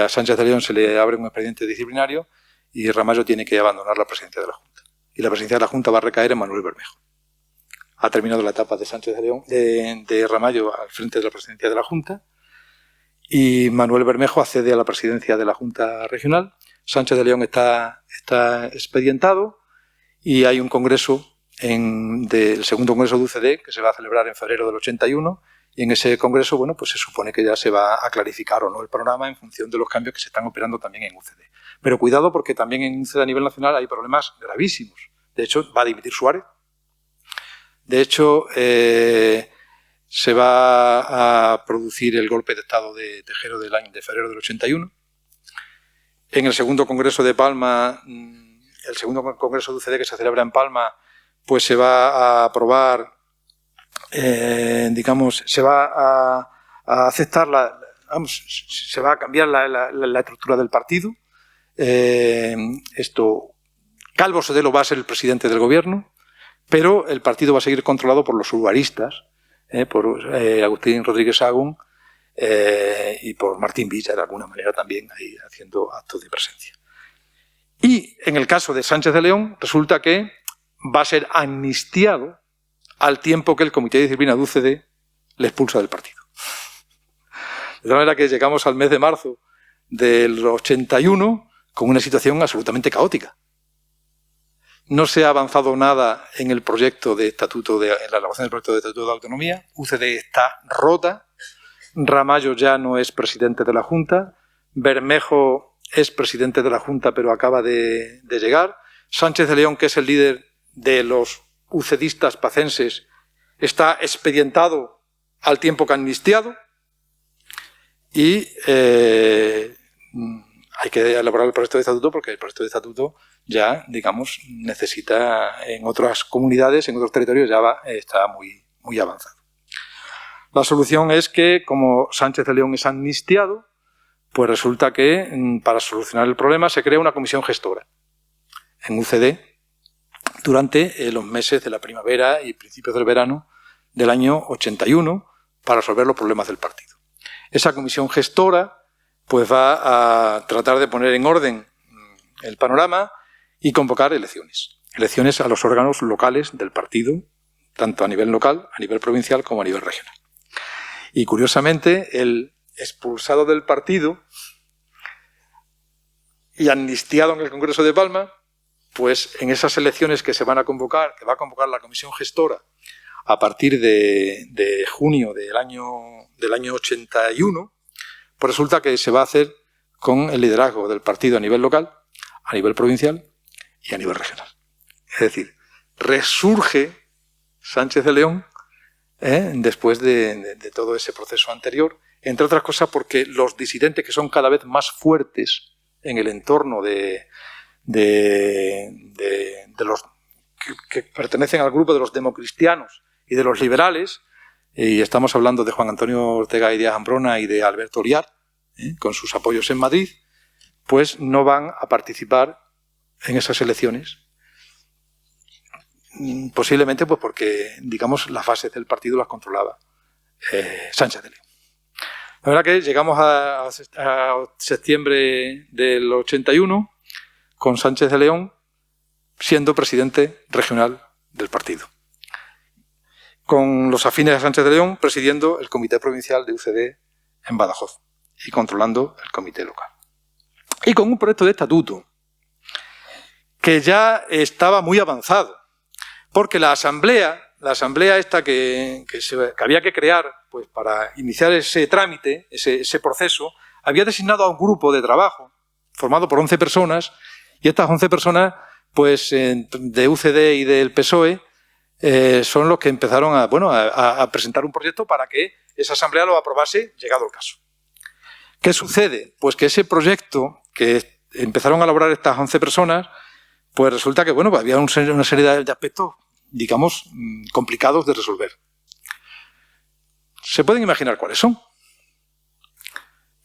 a Sánchez de León se le abre un expediente disciplinario y Ramallo tiene que abandonar la presidencia de la Junta. Y la presidencia de la Junta va a recaer en Manuel Bermejo. Ha terminado la etapa de Sánchez de León, de Ramallo al frente de la presidencia de la Junta y Manuel Bermejo accede a la presidencia de la Junta Regional. Sánchez de León está expedientado y hay un congreso del segundo congreso de UCD que se va a celebrar en febrero del 81 y en ese congreso, bueno, pues se supone que ya se va a clarificar o no el programa en función de los cambios que se están operando también en UCD. Pero cuidado porque también en UCD a nivel nacional hay problemas gravísimos. De hecho, va a dimitir Suárez. De hecho, se va a producir el golpe de Estado de Tejero de febrero del 81. En el segundo congreso de Palma, el segundo congreso de UCD que se celebra en Palma, pues se va a aprobar, se va a aceptar se va a cambiar la estructura del partido. Calvo Sotelo va a ser el presidente del gobierno, pero el partido va a seguir controlado por los urbanistas, por Agustín Rodríguez Sahagún y por Martín Villa, de alguna manera también ahí haciendo actos de presencia. Y en el caso de Sánchez de León, resulta que va a ser amnistiado al tiempo que el Comité de Disciplina de UCD le expulsa del partido. De tal manera que llegamos al mes de marzo del 81 con una situación absolutamente caótica. No se ha avanzado nada en el proyecto de estatuto, en la elaboración del proyecto de estatuto de autonomía. UCD está rota. Ramallo ya no es presidente de la Junta. Bermejo es presidente de la Junta, pero acaba de llegar. Sánchez de León, que es el líder de los ucedistas pacenses, está expedientado al tiempo que amnistiado. Y hay que elaborar el proyecto de estatuto porque el proyecto de estatuto ya, digamos, necesita en otras comunidades, en otros territorios, está muy avanzado. La solución es que, como Sánchez de León es amnistiado, pues resulta que para solucionar el problema se crea una comisión gestora en UCD durante los meses de la primavera y principios del verano del año 81 para resolver los problemas del partido. Esa comisión gestora pues va a tratar de poner en orden el panorama y convocar elecciones. Elecciones a los órganos locales del partido, tanto a nivel local, a nivel provincial como a nivel regional. Y curiosamente, el expulsado del partido y amnistiado en el Congreso de Palma, pues en esas elecciones que se van a convocar, que va a convocar la comisión gestora a partir de junio del año 81, pues resulta que se va a hacer con el liderazgo del partido a nivel local, a nivel provincial y a nivel regional. Es decir, resurge Sánchez de León después de todo ese proceso anterior, entre otras cosas porque los disidentes, que son cada vez más fuertes en el entorno de los que pertenecen al grupo de los democristianos y de los liberales, y estamos hablando de Juan Antonio Ortega y Díaz Ambrona y de Alberto Oliar, con sus apoyos en Madrid, pues no van a participar en esas elecciones. Posiblemente pues porque, digamos, las bases del partido las controlaba Sánchez de León. La verdad que llegamos a septiembre del 81 con Sánchez de León siendo presidente regional del partido, con los afines a Sánchez de León presidiendo el Comité Provincial de UCD en Badajoz y controlando el comité local. Y con un proyecto de estatuto que ya estaba muy avanzado, porque la asamblea esta que había que crear pues, para iniciar ese trámite, ese proceso, había designado a un grupo de trabajo formado por 11 personas, y estas 11 personas pues, de UCD y del PSOE son los que empezaron a presentar un proyecto para que esa asamblea lo aprobase, llegado el caso. ¿Qué sucede? Pues que ese proyecto que empezaron a elaborar estas 11 personas, pues resulta que había una serie de aspectos, digamos, complicados de resolver. ¿Se pueden imaginar cuáles son?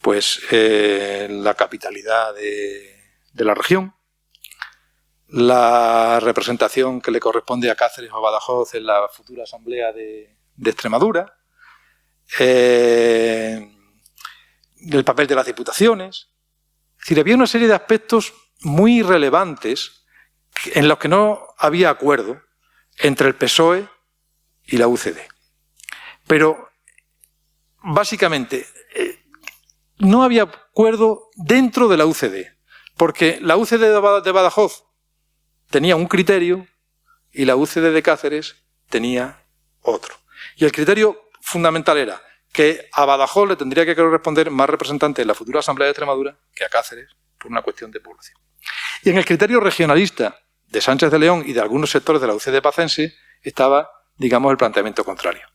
Pues la capitalidad de la región, la representación que le corresponde a Cáceres o a Badajoz en la futura asamblea de Extremadura, el papel de las diputaciones. Es decir, había una serie de aspectos muy relevantes en los que no había acuerdo entre el PSOE y la UCD. Pero, básicamente, no había acuerdo dentro de la UCD, porque la UCD de Badajoz tenía un criterio y la UCD de Cáceres tenía otro. Y el criterio fundamental era que a Badajoz le tendría que corresponder más representantes en la futura Asamblea de Extremadura que a Cáceres, por una cuestión de población. Y en el criterio regionalista de Sánchez de León y de algunos sectores de la UCD pacense estaba, digamos, el planteamiento contrario.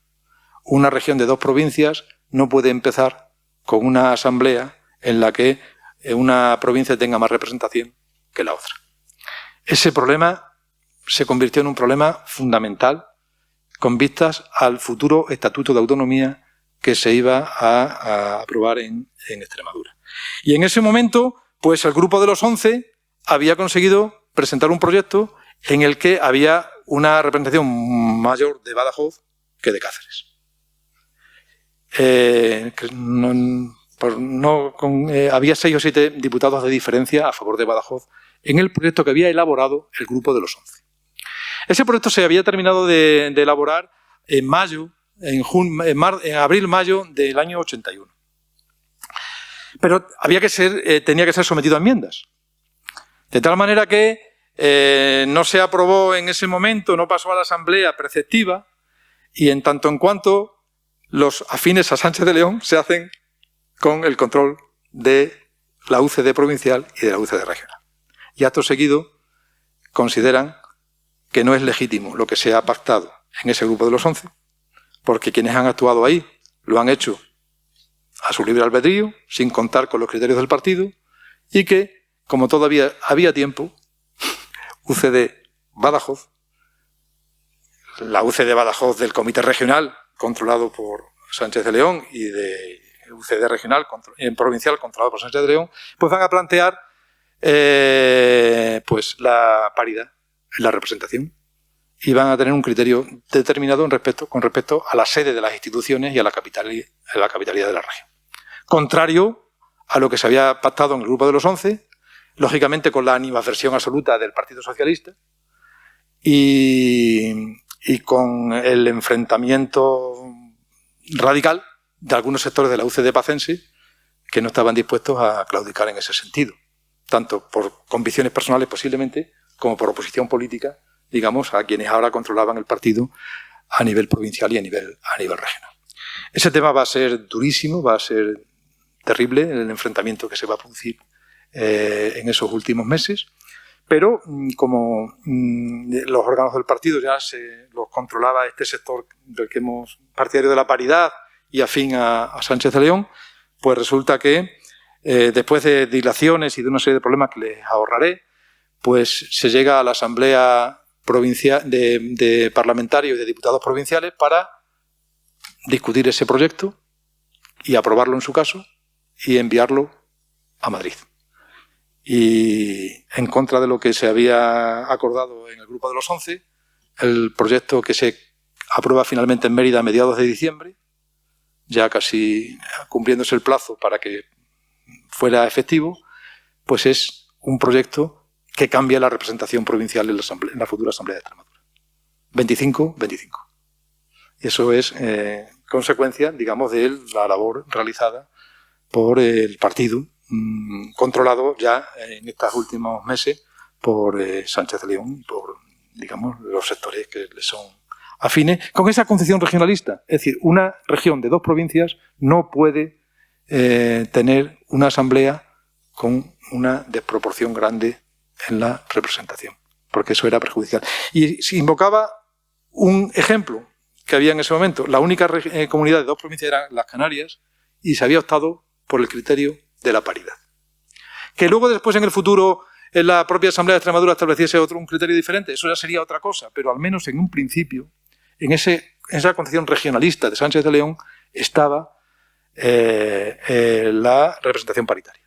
Una región de 2 provincias no puede empezar con una asamblea en la que una provincia tenga más representación que la otra. Ese problema se convirtió en un problema fundamental con vistas al futuro Estatuto de Autonomía que se iba a aprobar en Extremadura. Y en ese momento, pues el grupo de los 11 había conseguido presentar un proyecto en el que había una representación mayor de Badajoz que de Cáceres. Había 6 o 7 diputados de diferencia a favor de Badajoz en el proyecto que había elaborado el Grupo de los 11. Ese proyecto se había terminado de elaborar en abril-mayo del año 81. Pero tenía que ser sometido a enmiendas. De tal manera que no se aprobó en ese momento, no pasó a la Asamblea preceptiva, y en tanto en cuanto los afines a Sánchez de León se hacen con el control de la UCD provincial y de la UCD regional. Y acto seguido consideran que no es legítimo lo que se ha pactado en ese Grupo de los 11, porque quienes han actuado ahí lo han hecho a su libre albedrío, sin contar con los criterios del partido, y que, como todavía había tiempo, UCD Badajoz, la UCD Badajoz del Comité Regional, controlado por Sánchez de León, y de UCD Regional, provincial, controlado por Sánchez de León, pues van a plantear pues la paridad en la representación, y van a tener un criterio determinado con respecto a la sede de las instituciones y a la capitalidad de la región. Contrario a lo que se había pactado en el Grupo de los 11, lógicamente con la animadversión absoluta del Partido Socialista y con el enfrentamiento radical de algunos sectores de la UCD pacense que no estaban dispuestos a claudicar en ese sentido, tanto por convicciones personales posiblemente, como por oposición política, digamos, a quienes ahora controlaban el partido a nivel provincial y a nivel regional. Ese tema va a ser durísimo, va a ser terrible el enfrentamiento que se va a producir en esos últimos meses, pero como los órganos del partido ya los controlaba este sector del que hemos partidario de la paridad y afín a Sánchez de León, pues resulta que después de dilaciones y de una serie de problemas que les ahorraré, pues se llega a la Asamblea Provincial de parlamentarios y de diputados provinciales para discutir ese proyecto y aprobarlo en su caso y enviarlo a Madrid. Y en contra de lo que se había acordado en el Grupo de los 11, el proyecto que se aprueba finalmente en Mérida a mediados de diciembre, ya casi cumpliéndose el plazo para que fuera efectivo, pues es un proyecto que cambia la representación provincial en la futura Asamblea de Extremadura. 25-25. Y eso es consecuencia, digamos, de la labor realizada por el partido, controlado ya en estos últimos meses por Sánchez de León y por, digamos, los sectores que le son afines, con esa concepción regionalista. Es decir, una región de 2 provincias no puede tener una asamblea con una desproporción grande en la representación, porque eso era perjudicial. Y se invocaba un ejemplo que había en ese momento. La única comunidad de 2 provincias eran las Canarias y se había optado por el criterio de la paridad. Que luego después en el futuro en la propia Asamblea de Extremadura estableciese un criterio diferente, eso ya sería otra cosa, pero al menos en un principio, en esa concepción regionalista de Sánchez de León estaba la representación paritaria.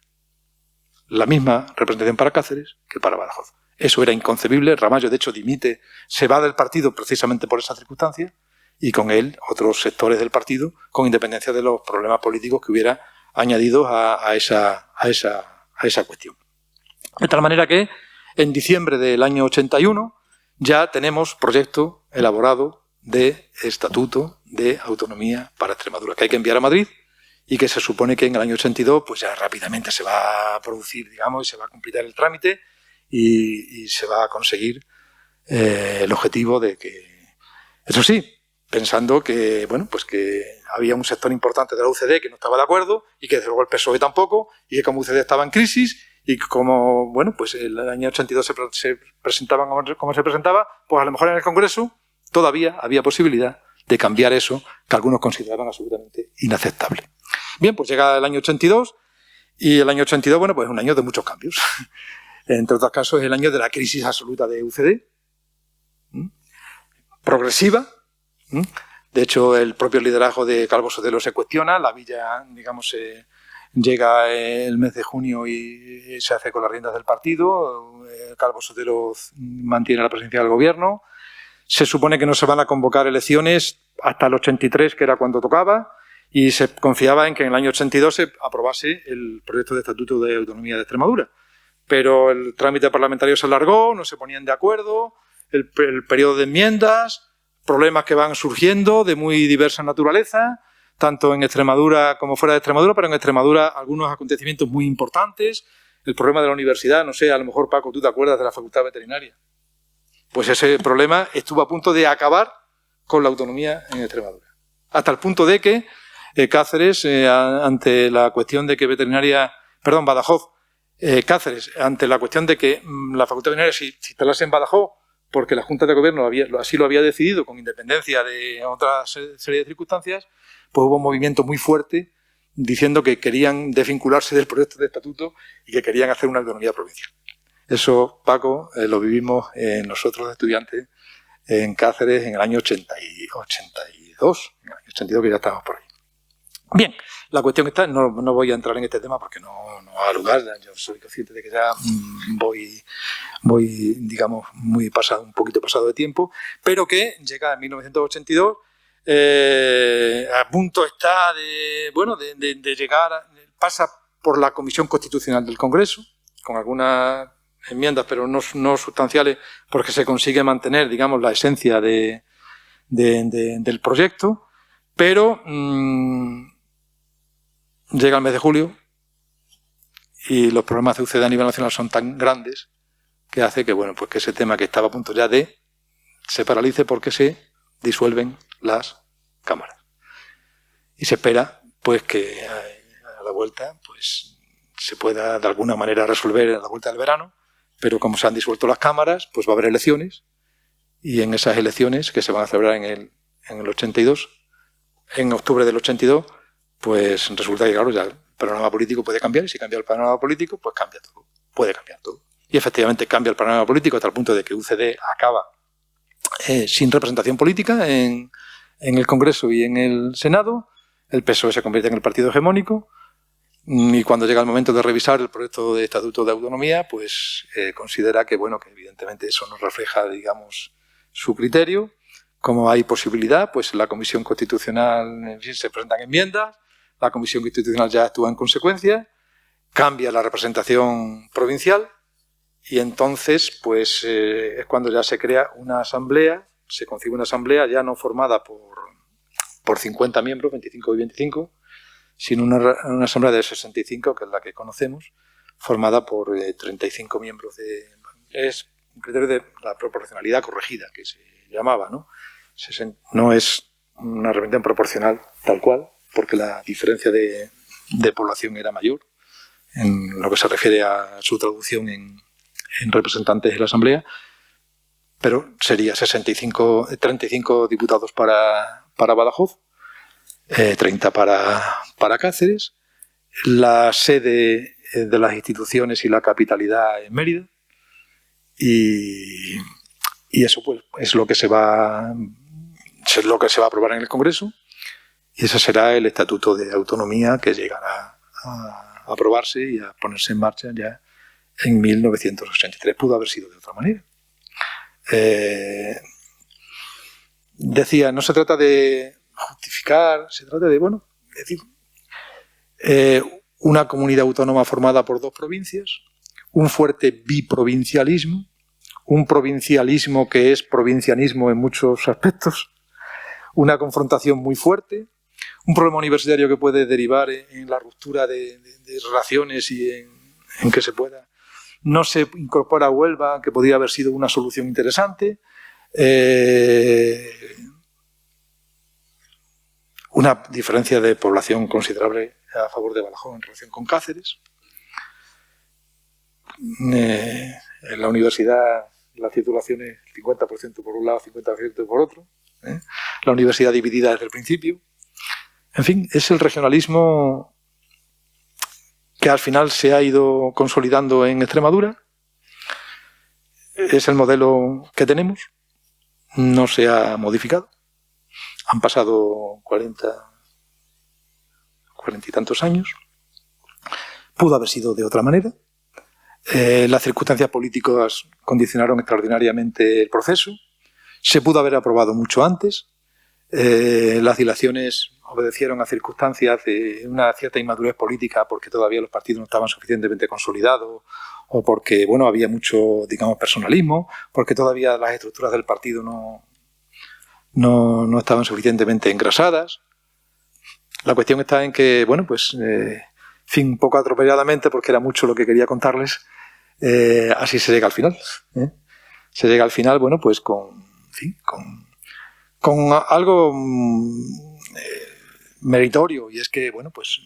La misma representación para Cáceres que para Badajoz. Eso era inconcebible. Ramallo, de hecho, dimite, se va del partido precisamente por esa circunstancia, y con él otros sectores del partido, con independencia de los problemas políticos que hubiera añadido a esa cuestión. De tal manera que en diciembre del año 81 ya tenemos proyecto elaborado de Estatuto de Autonomía para Extremadura, que hay que enviar a Madrid, y que se supone que en el año 82 pues ya rápidamente se va a producir, digamos, y se va a completar el trámite y se va a conseguir el objetivo de que, eso sí, pensando que, bueno, pues que había un sector importante de la UCD que no estaba de acuerdo y que desde luego el PSOE tampoco, y que como UCD estaba en crisis y como, bueno, pues el año 82 se presentaban como se presentaba, pues a lo mejor en el Congreso todavía había posibilidad de cambiar eso que algunos consideraban absolutamente inaceptable. Bien, pues llega el año 82 y el año 82, bueno, pues es un año de muchos cambios. Entre otros casos, es el año de la crisis absoluta de UCD, progresiva. De hecho, el propio liderazgo de Calvo Sotelo se cuestiona, la villa, digamos, llega el mes de junio y se hace con las riendas del partido, Calvo Sotelo mantiene la presidencia del gobierno, Se supone que no se van a convocar elecciones hasta el 83, que era cuando tocaba, y se confiaba en que en el año 82 se aprobase el proyecto de Estatuto de Autonomía de Extremadura. Pero el trámite parlamentario se alargó, no se ponían de acuerdo, el periodo de enmiendas, problemas que van surgiendo de muy diversa naturaleza, tanto en Extremadura como fuera de Extremadura, pero en Extremadura algunos acontecimientos muy importantes. El problema de la universidad, no sé, a lo mejor, Paco, tú te acuerdas de la Facultad Veterinaria. Pues ese problema estuvo a punto de acabar con la autonomía en Extremadura. Hasta el punto de que Cáceres, ante la cuestión de que Badajoz, Cáceres, ante la cuestión de que la Facultad Veterinaria se instalase en Badajoz, porque la Junta de Gobierno así lo había decidido, con independencia de otra serie de circunstancias, pues hubo un movimiento muy fuerte diciendo que querían desvincularse del proyecto de estatuto y que querían hacer una autonomía provincial. Eso, Paco, lo vivimos nosotros estudiantes en Cáceres en el año 82, que ya estábamos por ahí. Bien, la cuestión está, no voy a entrar en este tema porque no va a lugar, yo soy consciente de que ya voy digamos, un poquito pasado de tiempo, pero que llega en 1982, a punto está de llegar, pasa por la Comisión Constitucional del Congreso, con algunas enmiendas, pero no sustanciales, porque se consigue mantener, digamos, la esencia del proyecto, pero llega el mes de julio y los problemas de UCD a nivel nacional son tan grandes que hace que, pues que ese tema que estaba a punto ya se paralice porque se disuelven las cámaras. Y se espera, pues, que a la vuelta, pues, se pueda de alguna manera resolver a la vuelta del verano, pero como se han disuelto las cámaras, pues va a haber elecciones, y en esas elecciones que se van a celebrar en el 82, en octubre del 82, pues resulta que, claro, ya el panorama político puede cambiar, y si cambia el panorama político, pues cambia todo, puede cambiar todo. Y efectivamente cambia el panorama político hasta el punto de que UCD acaba sin representación política en el Congreso y en el Senado, el PSOE se convierte en el partido hegemónico, y cuando llega el momento de revisar el proyecto de Estatuto de Autonomía, pues considera que, que evidentemente eso no refleja, digamos, su criterio. Como hay posibilidad, pues la Comisión Constitucional, en fin, se presentan enmiendas, la Comisión Constitucional ya actúa en consecuencia, cambia la representación provincial, y entonces pues es cuando ya se crea una asamblea, se concibe una asamblea ya no formada por 50 miembros, 25 y 25, sino una asamblea de 65, que es la que conocemos, formada por 35 miembros. Es un criterio de la proporcionalidad corregida, que se llamaba, ¿no? No es una representación proporcional tal cual, porque la diferencia de población era mayor, en lo que se refiere a su traducción en representantes de la Asamblea, pero sería 35 diputados para Badajoz, 30 para Cáceres, la sede de las instituciones y la capitalidad en Mérida, y eso pues es lo que se va a aprobar en el Congreso, y ese será el Estatuto de Autonomía que llegará a aprobarse y a ponerse en marcha ya en 1983. Pudo haber sido de otra manera. Decía, no se trata de justificar, se trata de, decir, una comunidad autónoma formada por dos provincias, un fuerte biprovincialismo, un provincialismo que es provincianismo en muchos aspectos, una confrontación muy fuerte, un problema universitario que puede derivar en la ruptura de relaciones y en que se pueda. No se incorpora a Huelva, que podría haber sido una solución interesante. Una diferencia de población considerable a favor de Badajoz en relación con Cáceres. En la universidad las titulaciones 50% por un lado, 50% por otro. La universidad dividida desde el principio. En fin, es el regionalismo que al final se ha ido consolidando en Extremadura. Es el modelo que tenemos. No se ha modificado. Han pasado 40 y tantos años. Pudo haber sido de otra manera. Las circunstancias políticas condicionaron extraordinariamente el proceso. Se pudo haber aprobado mucho antes. Las dilaciones obedecieron a circunstancias de una cierta inmadurez política porque todavía los partidos no estaban suficientemente consolidados o porque, bueno, había mucho, digamos, personalismo, porque todavía las estructuras del partido no estaban suficientemente engrasadas. La cuestión está en que, bueno, pues, en fin, un poco atropelladamente, porque era mucho lo que quería contarles, así se llega al final. Se llega al final, bueno, pues con algo meritorio, y es que, bueno, pues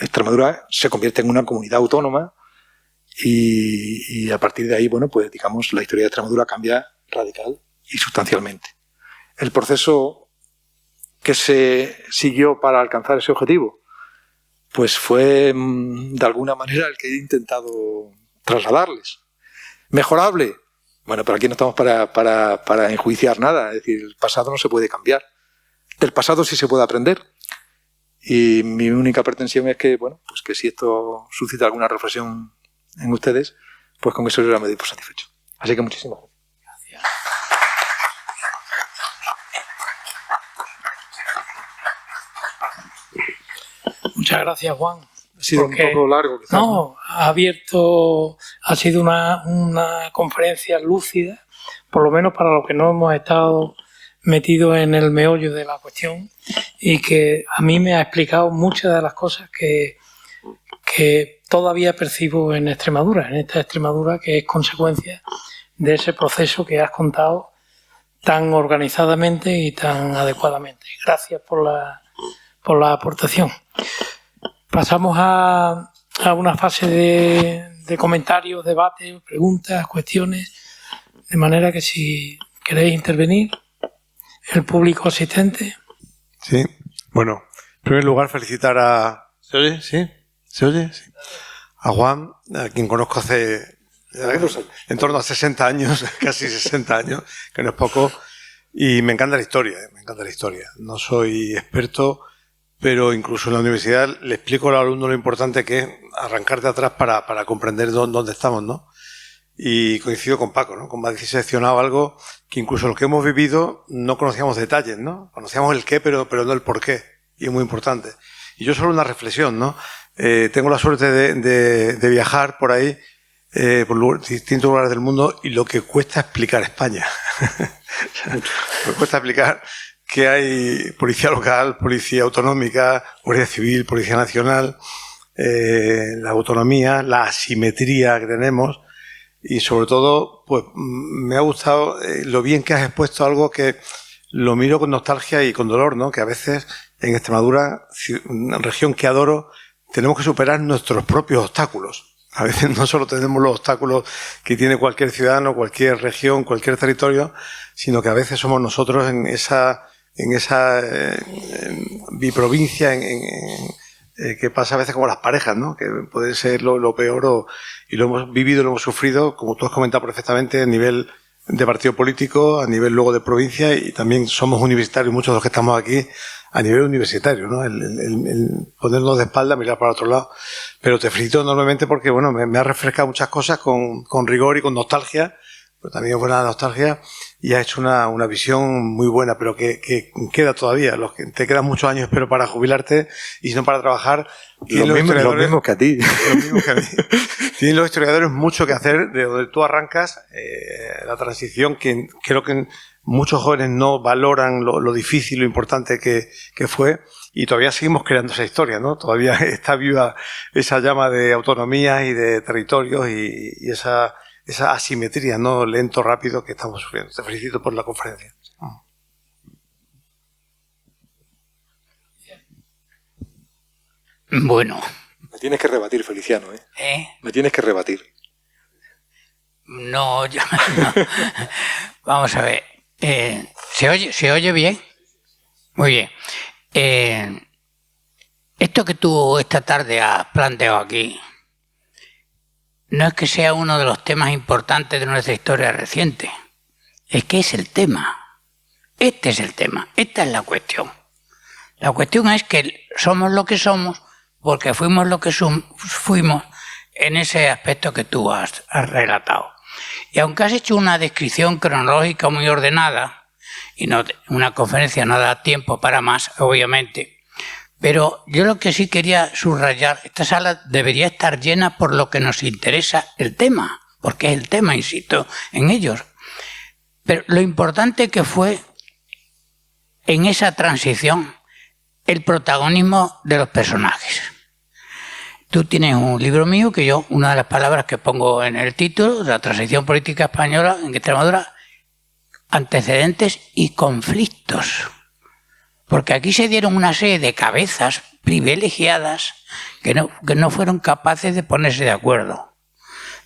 Extremadura se convierte en una comunidad autónoma y a partir de ahí, bueno, pues digamos, la historia de Extremadura cambia radical y sustancialmente. El proceso que se siguió para alcanzar ese objetivo, pues fue de alguna manera el que he intentado trasladarles. ¿Mejorable? Bueno, pero aquí no estamos para enjuiciar nada, es decir, el pasado no se puede cambiar. Del pasado sí se puede aprender. Y mi única pretensión es que, bueno, pues que si esto suscita alguna reflexión en ustedes, pues con eso yo ya me doy por satisfecho. Así que muchísimas gracias. Muchas gracias, Juan. Ha sido un poco largo, quizás. No, ha sido una conferencia lúcida, por lo menos para los que no hemos estado metidos en el meollo de la cuestión, y que a mí me ha explicado muchas de las cosas que todavía percibo en Extremadura, en esta Extremadura que es consecuencia de ese proceso que has contado tan organizadamente y tan adecuadamente. Gracias por la aportación. Pasamos a una fase de comentarios, debates, preguntas, cuestiones, de manera que si queréis intervenir, el público asistente. Sí, bueno, en primer lugar felicitar a... ¿Se oye? ¿Sí? ¿Se oye? Sí. A Juan, a quien conozco hace en torno a 60 años, casi 60 años, que no es poco, y me encanta la historia, me encanta la historia. No soy experto, pero incluso en la universidad le explico al alumno lo importante que es arrancar de atrás para comprender dónde estamos, ¿no? Y coincido con Paco, ¿no? Como ha diseccionado algo que incluso los que hemos vivido no conocíamos detalles, ¿no? Conocíamos el qué, pero no el por qué. Y es muy importante. Y yo solo una reflexión, ¿no? Tengo la suerte de viajar por ahí, por distintos lugares del mundo, y lo que cuesta explicar España. Me cuesta explicar que hay policía local, policía autonómica, guardia civil, policía nacional, la autonomía, la asimetría que tenemos, y sobre todo, pues me ha gustado lo bien que has expuesto algo que lo miro con nostalgia y con dolor, ¿no? Que a veces en Extremadura, una región que adoro, tenemos que superar nuestros propios obstáculos. A veces no solo tenemos los obstáculos que tiene cualquier ciudadano, cualquier región, cualquier territorio, sino que a veces somos nosotros en esa biprovincia, que pasa a veces como las parejas, ¿no? Que puede ser lo peor, y lo hemos vivido, lo hemos sufrido, como tú has comentado perfectamente, a nivel de partido político, a nivel luego de provincia, y también somos universitarios, muchos de los que estamos aquí, a nivel universitario, ¿no? El ponernos de espalda, mirar para otro lado. Pero te felicito enormemente porque, bueno, me ha refrescado muchas cosas con rigor y con nostalgia, pero también buena nostalgia, y has hecho una visión muy buena, pero que queda todavía. Te quedan muchos años, espero, para jubilarte, y si no para trabajar. Lo mismo que a ti. Lo mismo que a mí. Tienen los historiadores mucho que hacer de donde tú arrancas, la transición, que creo que muchos jóvenes no valoran lo difícil, lo importante que fue, y todavía seguimos creando esa historia, ¿no? Todavía está viva esa llama de autonomía y de territorios y esa asimetría, ¿no? Lento, rápido, que estamos sufriendo. Te felicito por la conferencia. Bueno. Me tienes que rebatir, Feliciano, ¿eh? Me tienes que rebatir. No, yo no. Vamos a ver. ¿Se oye bien? Muy bien. Esto que tú esta tarde has planteado aquí no es que sea uno de los temas importantes de nuestra historia reciente. Es que es el tema. Este es el tema. Esta es la cuestión. La cuestión es que somos lo que somos porque fuimos lo que fuimos en ese aspecto que tú has relatado. Y aunque has hecho una descripción cronológica muy ordenada, y no, una conferencia no da tiempo para más, obviamente, pero yo lo que sí quería subrayar, esta sala debería estar llena por lo que nos interesa el tema, porque es el tema, insisto, en ellos. Pero lo importante que fue en esa transición el protagonismo de los personajes. Tú tienes un libro mío que yo, una de las palabras que pongo en el título, la transición política española en Extremadura, antecedentes y conflictos. Porque aquí se dieron una serie de cabezas privilegiadas que no fueron capaces de ponerse de acuerdo.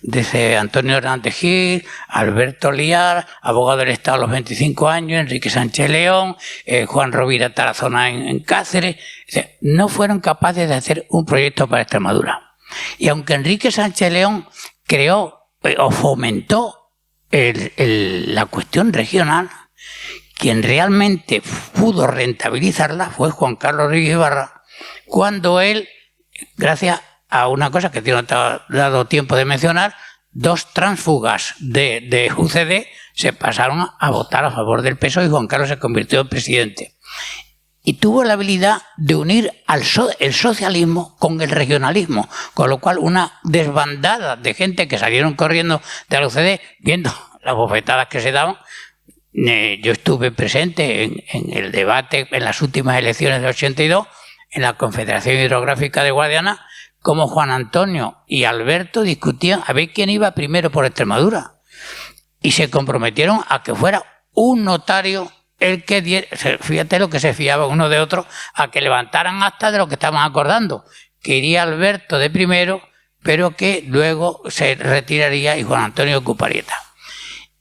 Desde Antonio Hernández Gil, Alberto Liar, abogado del Estado a los 25 años, Enrique Sánchez León, Juan Rovira Tarazona en Cáceres, no fueron capaces de hacer un proyecto para Extremadura. Y aunque Enrique Sánchez León creó o fomentó la cuestión regional, quien realmente pudo rentabilizarla fue Juan Carlos Rodríguez Ibarra, cuando él, gracias a una cosa que no te ha dado tiempo de mencionar, 2 tránsfugas de UCD se pasaron a votar a favor del PSOE y Juan Carlos se convirtió en presidente. Y tuvo la habilidad de unir el socialismo con el regionalismo, con lo cual una desbandada de gente que salieron corriendo de la UCD viendo las bofetadas que se daban. Yo estuve presente en el debate en las últimas elecciones del 82 en la Confederación Hidrográfica de Guadiana, como Juan Antonio y Alberto discutían a ver quién iba primero por Extremadura. Y se comprometieron a que fuera un notario el que diera, fíjate lo que se fiaba uno de otro, a que levantaran acta de lo que estaban acordando, que iría Alberto de primero, pero que luego se retiraría y Juan Antonio ocuparía.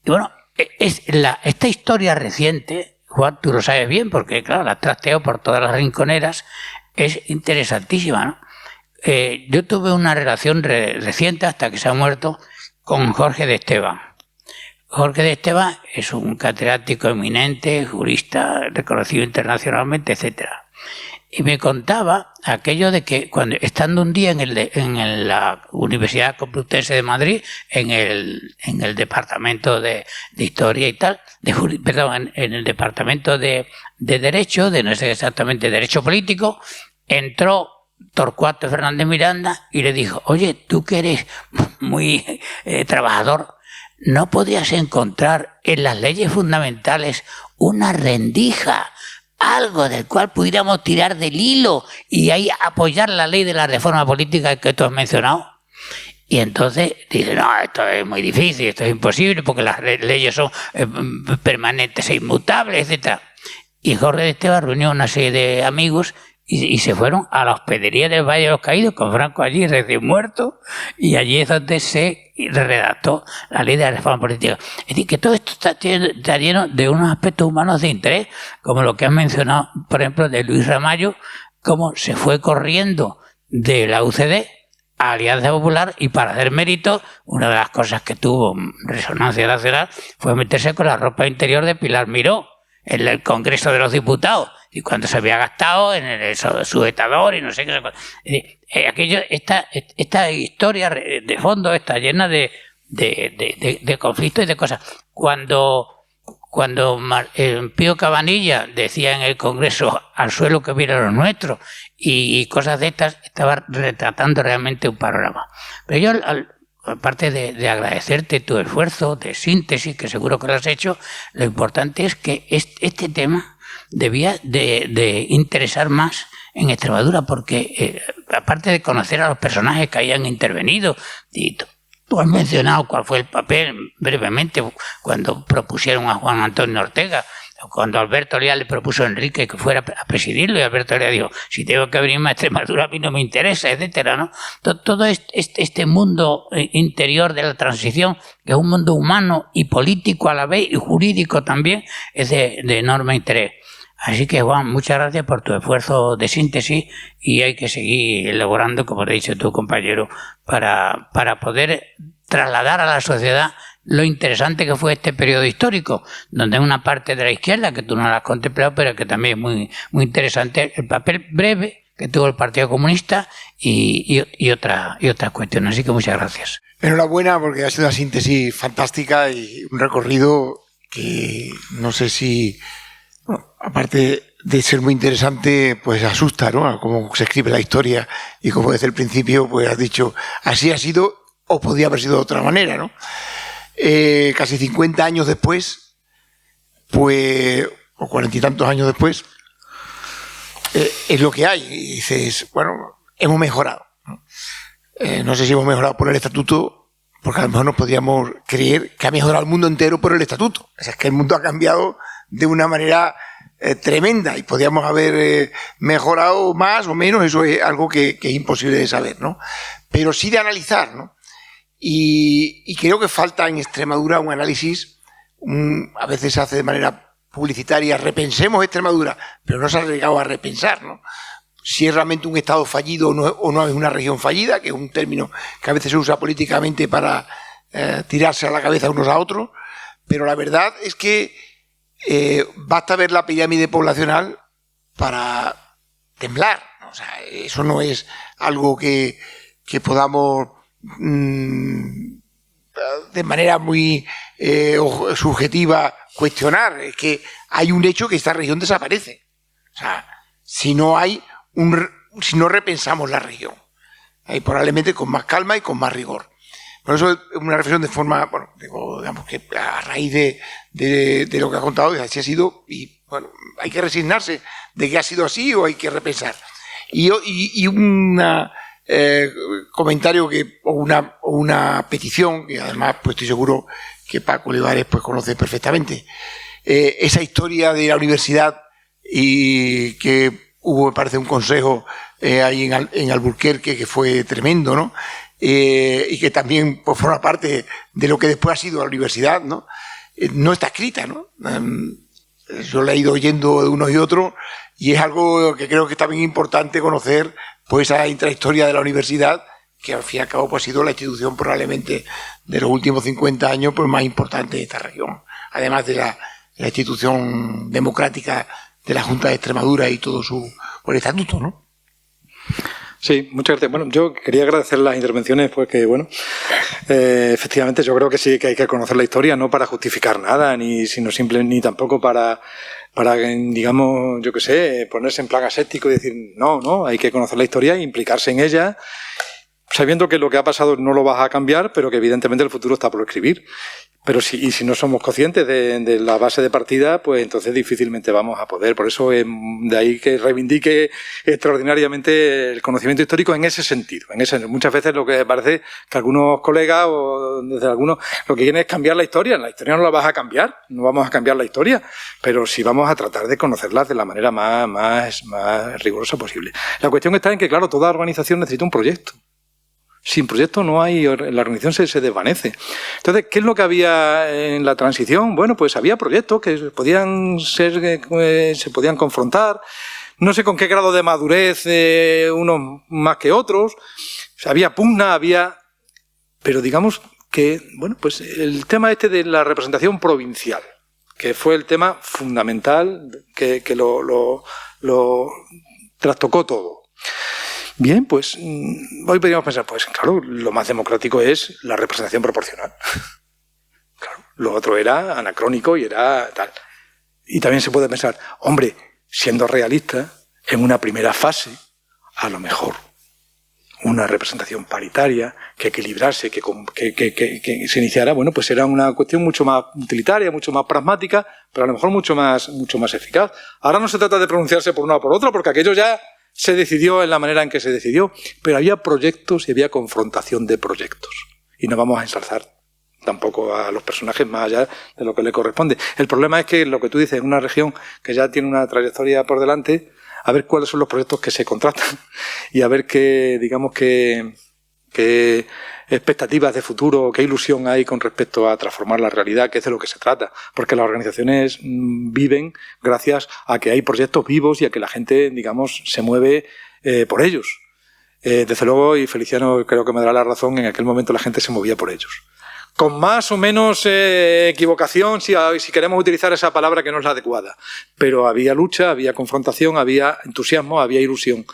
Y bueno, esta historia reciente, Juan, tú lo sabes bien, porque claro, la trasteo por todas las rinconeras, es interesantísima, ¿no? Yo tuve una relación reciente, hasta que se ha muerto, con Jorge de Esteban. Jorge de Esteban es un catedrático eminente, jurista, reconocido internacionalmente, etc. Y me contaba aquello de que cuando estando un día en la Universidad Complutense de Madrid, en el departamento de Historia y tal, en el departamento de Derecho, de no sé exactamente Derecho Político, entró Torcuato Fernández Miranda y le dijo: oye, tú que eres muy trabajador, ¿no podrías encontrar en las leyes fundamentales una rendija, algo del cual pudiéramos tirar del hilo y ahí apoyar la ley de la reforma política que tú has mencionado? Y entonces dice: no, esto es muy difícil, esto es imposible porque las leyes son permanentes e inmutables, etc. Y Jorge de Esteban reunió una serie de amigos y se fueron a la hospedería del Valle de los Caídos, con Franco allí recién muerto, y allí es donde se redactó la ley de la reforma política. Es decir, que todo esto está lleno de unos aspectos humanos de interés, como lo que has mencionado, por ejemplo, de Luis Ramallo, cómo se fue corriendo de la UCD a Alianza Popular, y para hacer mérito, una de las cosas que tuvo resonancia nacional fue meterse con la ropa interior de Pilar Miró en el Congreso de los Diputados, y cuando se había gastado en el sujetador y no sé qué. Esta historia de fondo está llena de conflictos y de cosas. Cuando Pío Cabanilla decía en el Congreso: al suelo que viera los nuestros, y cosas de estas, estaba retratando realmente un panorama. Pero yo, aparte de agradecerte tu esfuerzo de síntesis, que seguro que lo has hecho, lo importante es que este tema debía de interesar más en Extremadura, porque aparte de conocer a los personajes que hayan intervenido, y tú has mencionado cuál fue el papel brevemente cuando propusieron a Juan Antonio Ortega, cuando Alberto Liar le propuso a Enrique que fuera a presidirlo, y Alberto Liar dijo: si tengo que venirme a Extremadura, a mí no me interesa, etcétera, ¿no? Todo este mundo interior de la transición, que es un mundo humano y político a la vez, y jurídico también, es de enorme interés. Así que, Juan, muchas gracias por tu esfuerzo de síntesis, y hay que seguir elaborando, como te ha dicho tu compañero, para poder trasladar a la sociedad lo interesante que fue este periodo histórico, donde una parte de la izquierda, que tú no la has contemplado, pero que también es muy, muy interesante, el papel breve que tuvo el Partido Comunista y otras cuestiones. Así que muchas gracias. Enhorabuena porque ha sido una síntesis fantástica y un recorrido que no sé si, bueno, aparte de ser muy interesante, pues asusta, ¿no? A cómo se escribe la historia y como desde el principio, pues has dicho, así ha sido o podía haber sido de otra manera, ¿no? Casi 50 años después, pues, o 40 y tantos años después, es lo que hay. Y dices, bueno, hemos mejorado, ¿no? No sé si hemos mejorado por el estatuto, porque a lo mejor nos podríamos creer que ha mejorado el mundo entero por el estatuto. O sea, es que el mundo ha cambiado de una manera tremenda y podríamos haber mejorado más o menos, eso es algo que es imposible de saber, ¿no? Pero sí de analizar, ¿no? Y creo que falta en Extremadura un análisis, a veces se hace de manera publicitaria, repensemos Extremadura, pero no se ha llegado a repensar, ¿no? Si es realmente un Estado fallido o no es una región fallida, que es un término que a veces se usa políticamente para tirarse a la cabeza unos a otros, pero la verdad es que basta ver la pirámide poblacional para temblar, ¿no? O sea, eso no es algo que podamos de manera muy subjetiva cuestionar. Es que hay un hecho que esta región desaparece. O sea, si no repensamos la región, y probablemente con más calma y con más rigor. Por eso es una reflexión de forma, bueno, digamos que a raíz de lo que ha contado, así ha sido, y bueno, hay que resignarse de que ha sido así o hay que repensar. Y un comentario o una petición, que además pues estoy seguro que Paco Olivares pues conoce perfectamente, esa historia de la universidad y que hubo, me parece, un consejo ahí en Alburquerque que fue tremendo, ¿no? Y que también pues, forma parte de lo que después ha sido la universidad, ¿no? No está escrita, ¿no? Yo la he ido oyendo de unos y otros y es algo que creo que es también importante conocer, pues esa intrahistoria de la universidad, que al fin y al cabo pues, ha sido la institución probablemente de los últimos 50 años pues, más importante de esta región, además de la institución democrática de la Junta de Extremadura y todo por el estatuto, ¿no? Sí, muchas gracias. Bueno, yo quería agradecer las intervenciones porque, bueno, efectivamente yo creo que sí que hay que conocer la historia, no para justificar nada, ni tampoco para digamos, yo qué sé, ponerse en plan aséptico y decir, no, hay que conocer la historia e implicarse en ella, sabiendo que lo que ha pasado no lo vas a cambiar, pero que evidentemente el futuro está por escribir. Pero si no somos conscientes de la base de partida, pues entonces difícilmente vamos a poder. Por eso de ahí que reivindique extraordinariamente el conocimiento histórico en ese sentido. Muchas veces lo que parece que algunos colegas o desde algunos lo que quieren es cambiar la historia. La historia no la vas a cambiar, no vamos a cambiar la historia, pero sí vamos a tratar de conocerla de la manera más rigurosa posible. La cuestión está en que, claro, toda organización necesita un proyecto. Sin proyecto no hay, la organización se desvanece. Entonces, ¿qué es lo que había en la transición? Bueno, pues había proyectos que se podían confrontar, no sé con qué grado de madurez unos más que otros, o sea, había pugna, pero digamos que, bueno, pues el tema de la representación provincial, que fue el tema fundamental que lo trastocó todo. Bien, pues hoy podríamos pensar, pues claro, lo más democrático es la representación proporcional. Claro, lo otro era anacrónico y era tal. Y también se puede pensar, hombre, siendo realista, en una primera fase, a lo mejor, una representación paritaria que equilibrase, que se iniciara, bueno, pues era una cuestión mucho más utilitaria, mucho más pragmática, pero a lo mejor mucho más eficaz. Ahora no se trata de pronunciarse por una o por otra, porque aquello ya se decidió en la manera en que se decidió, pero había proyectos y había confrontación de proyectos. Y no vamos a ensalzar tampoco a los personajes más allá de lo que le corresponde. El problema es que lo que tú dices, en una región que ya tiene una trayectoria por delante, a ver cuáles son los proyectos que se contratan y a ver qué expectativas de futuro, qué ilusión hay con respecto a transformar la realidad, que es de lo que se trata. Porque las organizaciones viven gracias a que hay proyectos vivos y a que la gente, digamos, se mueve por ellos. Desde luego, y Feliciano creo que me dará la razón, en aquel momento la gente se movía por ellos. Con más o menos equivocación, si queremos utilizar esa palabra que no es la adecuada. Pero había lucha, había confrontación, había entusiasmo, había ilusión.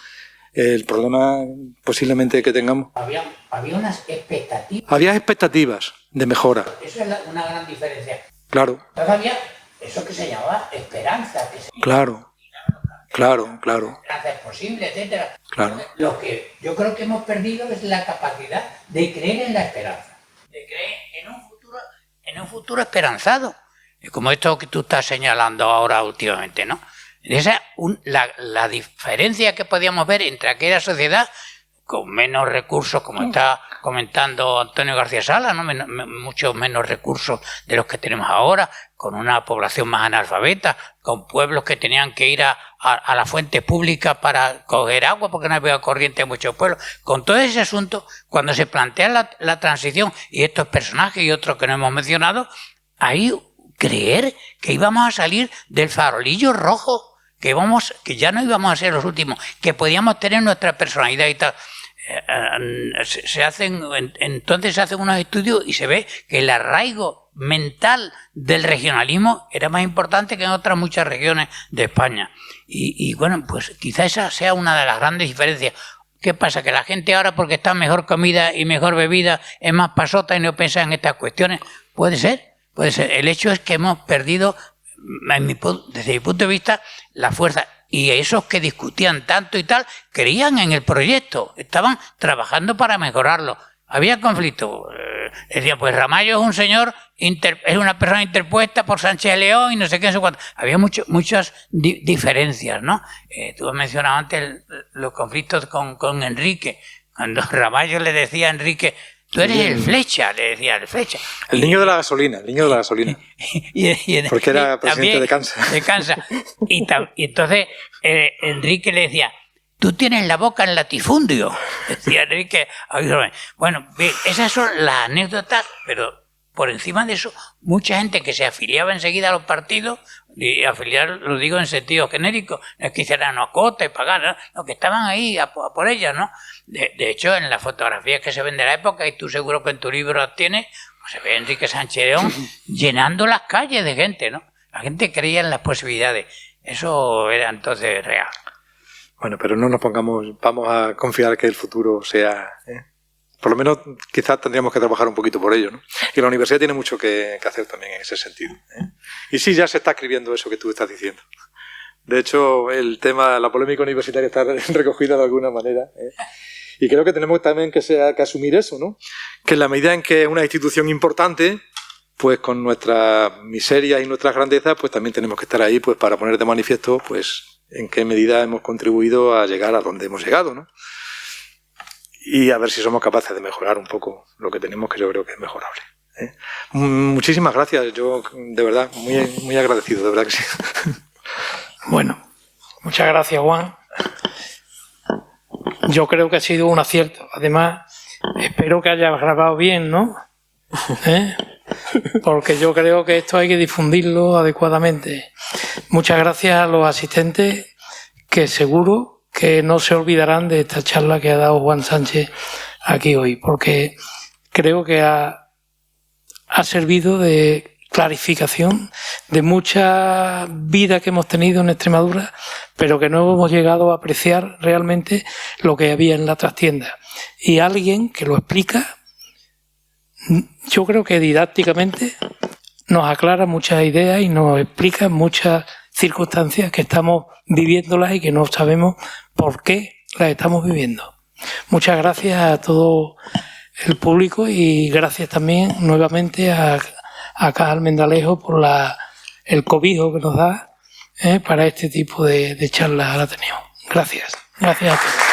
el problema posiblemente que tengamos. Había unas expectativas. Había expectativas de mejora. Eso es una gran diferencia. Claro. Entonces había eso que se llamaba esperanza. Claro. Claro. Esperanza es posible, etcétera. Claro. Lo que yo creo que hemos perdido es la capacidad de creer en la esperanza. De creer en un futuro esperanzado. Como esto que tú estás señalando ahora últimamente, ¿no? Esa la diferencia que podíamos ver entre aquella sociedad con menos recursos, como está comentando Antonio García Sala, ¿no? Muchos menos recursos de los que tenemos ahora, con una población más analfabeta, con pueblos que tenían que ir a la fuente pública para coger agua porque no había corriente en muchos pueblos. Con todo ese asunto, cuando se plantea la transición y estos personajes y otros que no hemos mencionado, ahí creer que íbamos a salir del farolillo rojo, que ya no íbamos a ser los últimos, que podíamos tener nuestra personalidad y tal. Entonces se hacen unos estudios y se ve que el arraigo mental del regionalismo era más importante que en otras muchas regiones de España. Y bueno, pues quizá esa sea una de las grandes diferencias. ¿Qué pasa? ¿Que la gente ahora, porque está mejor comida y mejor bebida, es más pasota y no piensa en estas cuestiones? Puede ser. El hecho es que hemos perdido, desde mi punto de vista, la fuerza. Y esos que discutían tanto y tal, creían en el proyecto, estaban trabajando para mejorarlo. Había conflicto. Decían, pues Ramallo es un señor, es una persona interpuesta por Sánchez de León y no sé qué, no sé cuánto. Había muchas diferencias, ¿no? Tú has mencionado antes los conflictos con Enrique. Cuando Ramallo le decía a Enrique, tú eres el Flecha, le decía el Flecha. El niño de la gasolina, porque era presidente de Kansas. De Kansas. Y entonces Enrique le decía, tú tienes la boca en latifundio. Decía Enrique. Bueno, esas son las anécdotas, pero por encima de eso, mucha gente que se afiliaba enseguida a los partidos, y afiliar lo digo en sentido genérico, no es que hicieran una cuota y pagar, no, que estaban ahí a por ellas, ¿no? De hecho, en las fotografías que se ven de la época, y tú seguro que en tu libro las tienes, pues se ve a Enrique Sánchez León llenando las calles de gente, ¿no? La gente creía en las posibilidades. Eso era entonces real. Bueno, pero no nos pongamos, vamos a confiar que el futuro sea... Por lo menos quizás tendríamos que trabajar un poquito por ello, ¿no? Y la universidad tiene mucho que hacer también en ese sentido, ¿eh? Y sí, ya se está escribiendo eso que tú estás diciendo. De hecho, el tema, la polémica universitaria está recogida de alguna manera, ¿eh? Y creo que tenemos también que asumir eso, ¿no? Que en la medida en que es una institución importante, pues con nuestras miserias y nuestras grandezas, pues también tenemos que estar ahí pues para poner de manifiesto pues en qué medida hemos contribuido a llegar a donde hemos llegado, ¿no? Y a ver si somos capaces de mejorar un poco lo que tenemos, que yo creo que es mejorable, ¿eh? Muchísimas gracias, yo de verdad muy agradecido, de verdad que sí. Bueno, muchas gracias, Juan. Yo creo que ha sido un acierto. Además, espero que hayas grabado bien, ¿no? Porque yo creo que esto hay que difundirlo adecuadamente. Muchas gracias a los asistentes, que seguro que no se olvidarán de esta charla que ha dado Juan Sánchez aquí hoy, porque creo que ha servido de clarificación de mucha vida que hemos tenido en Extremadura, pero que no hemos llegado a apreciar realmente lo que había en la trastienda. Y alguien que lo explica, yo creo que didácticamente nos aclara muchas ideas y nos explica muchas circunstancias que estamos viviéndolas y que no sabemos por qué las estamos viviendo. Muchas gracias a todo el público y gracias también nuevamente a Caja Almendalejo por el cobijo que nos da para este tipo de charlas al Ateneo. Gracias. Gracias a todos.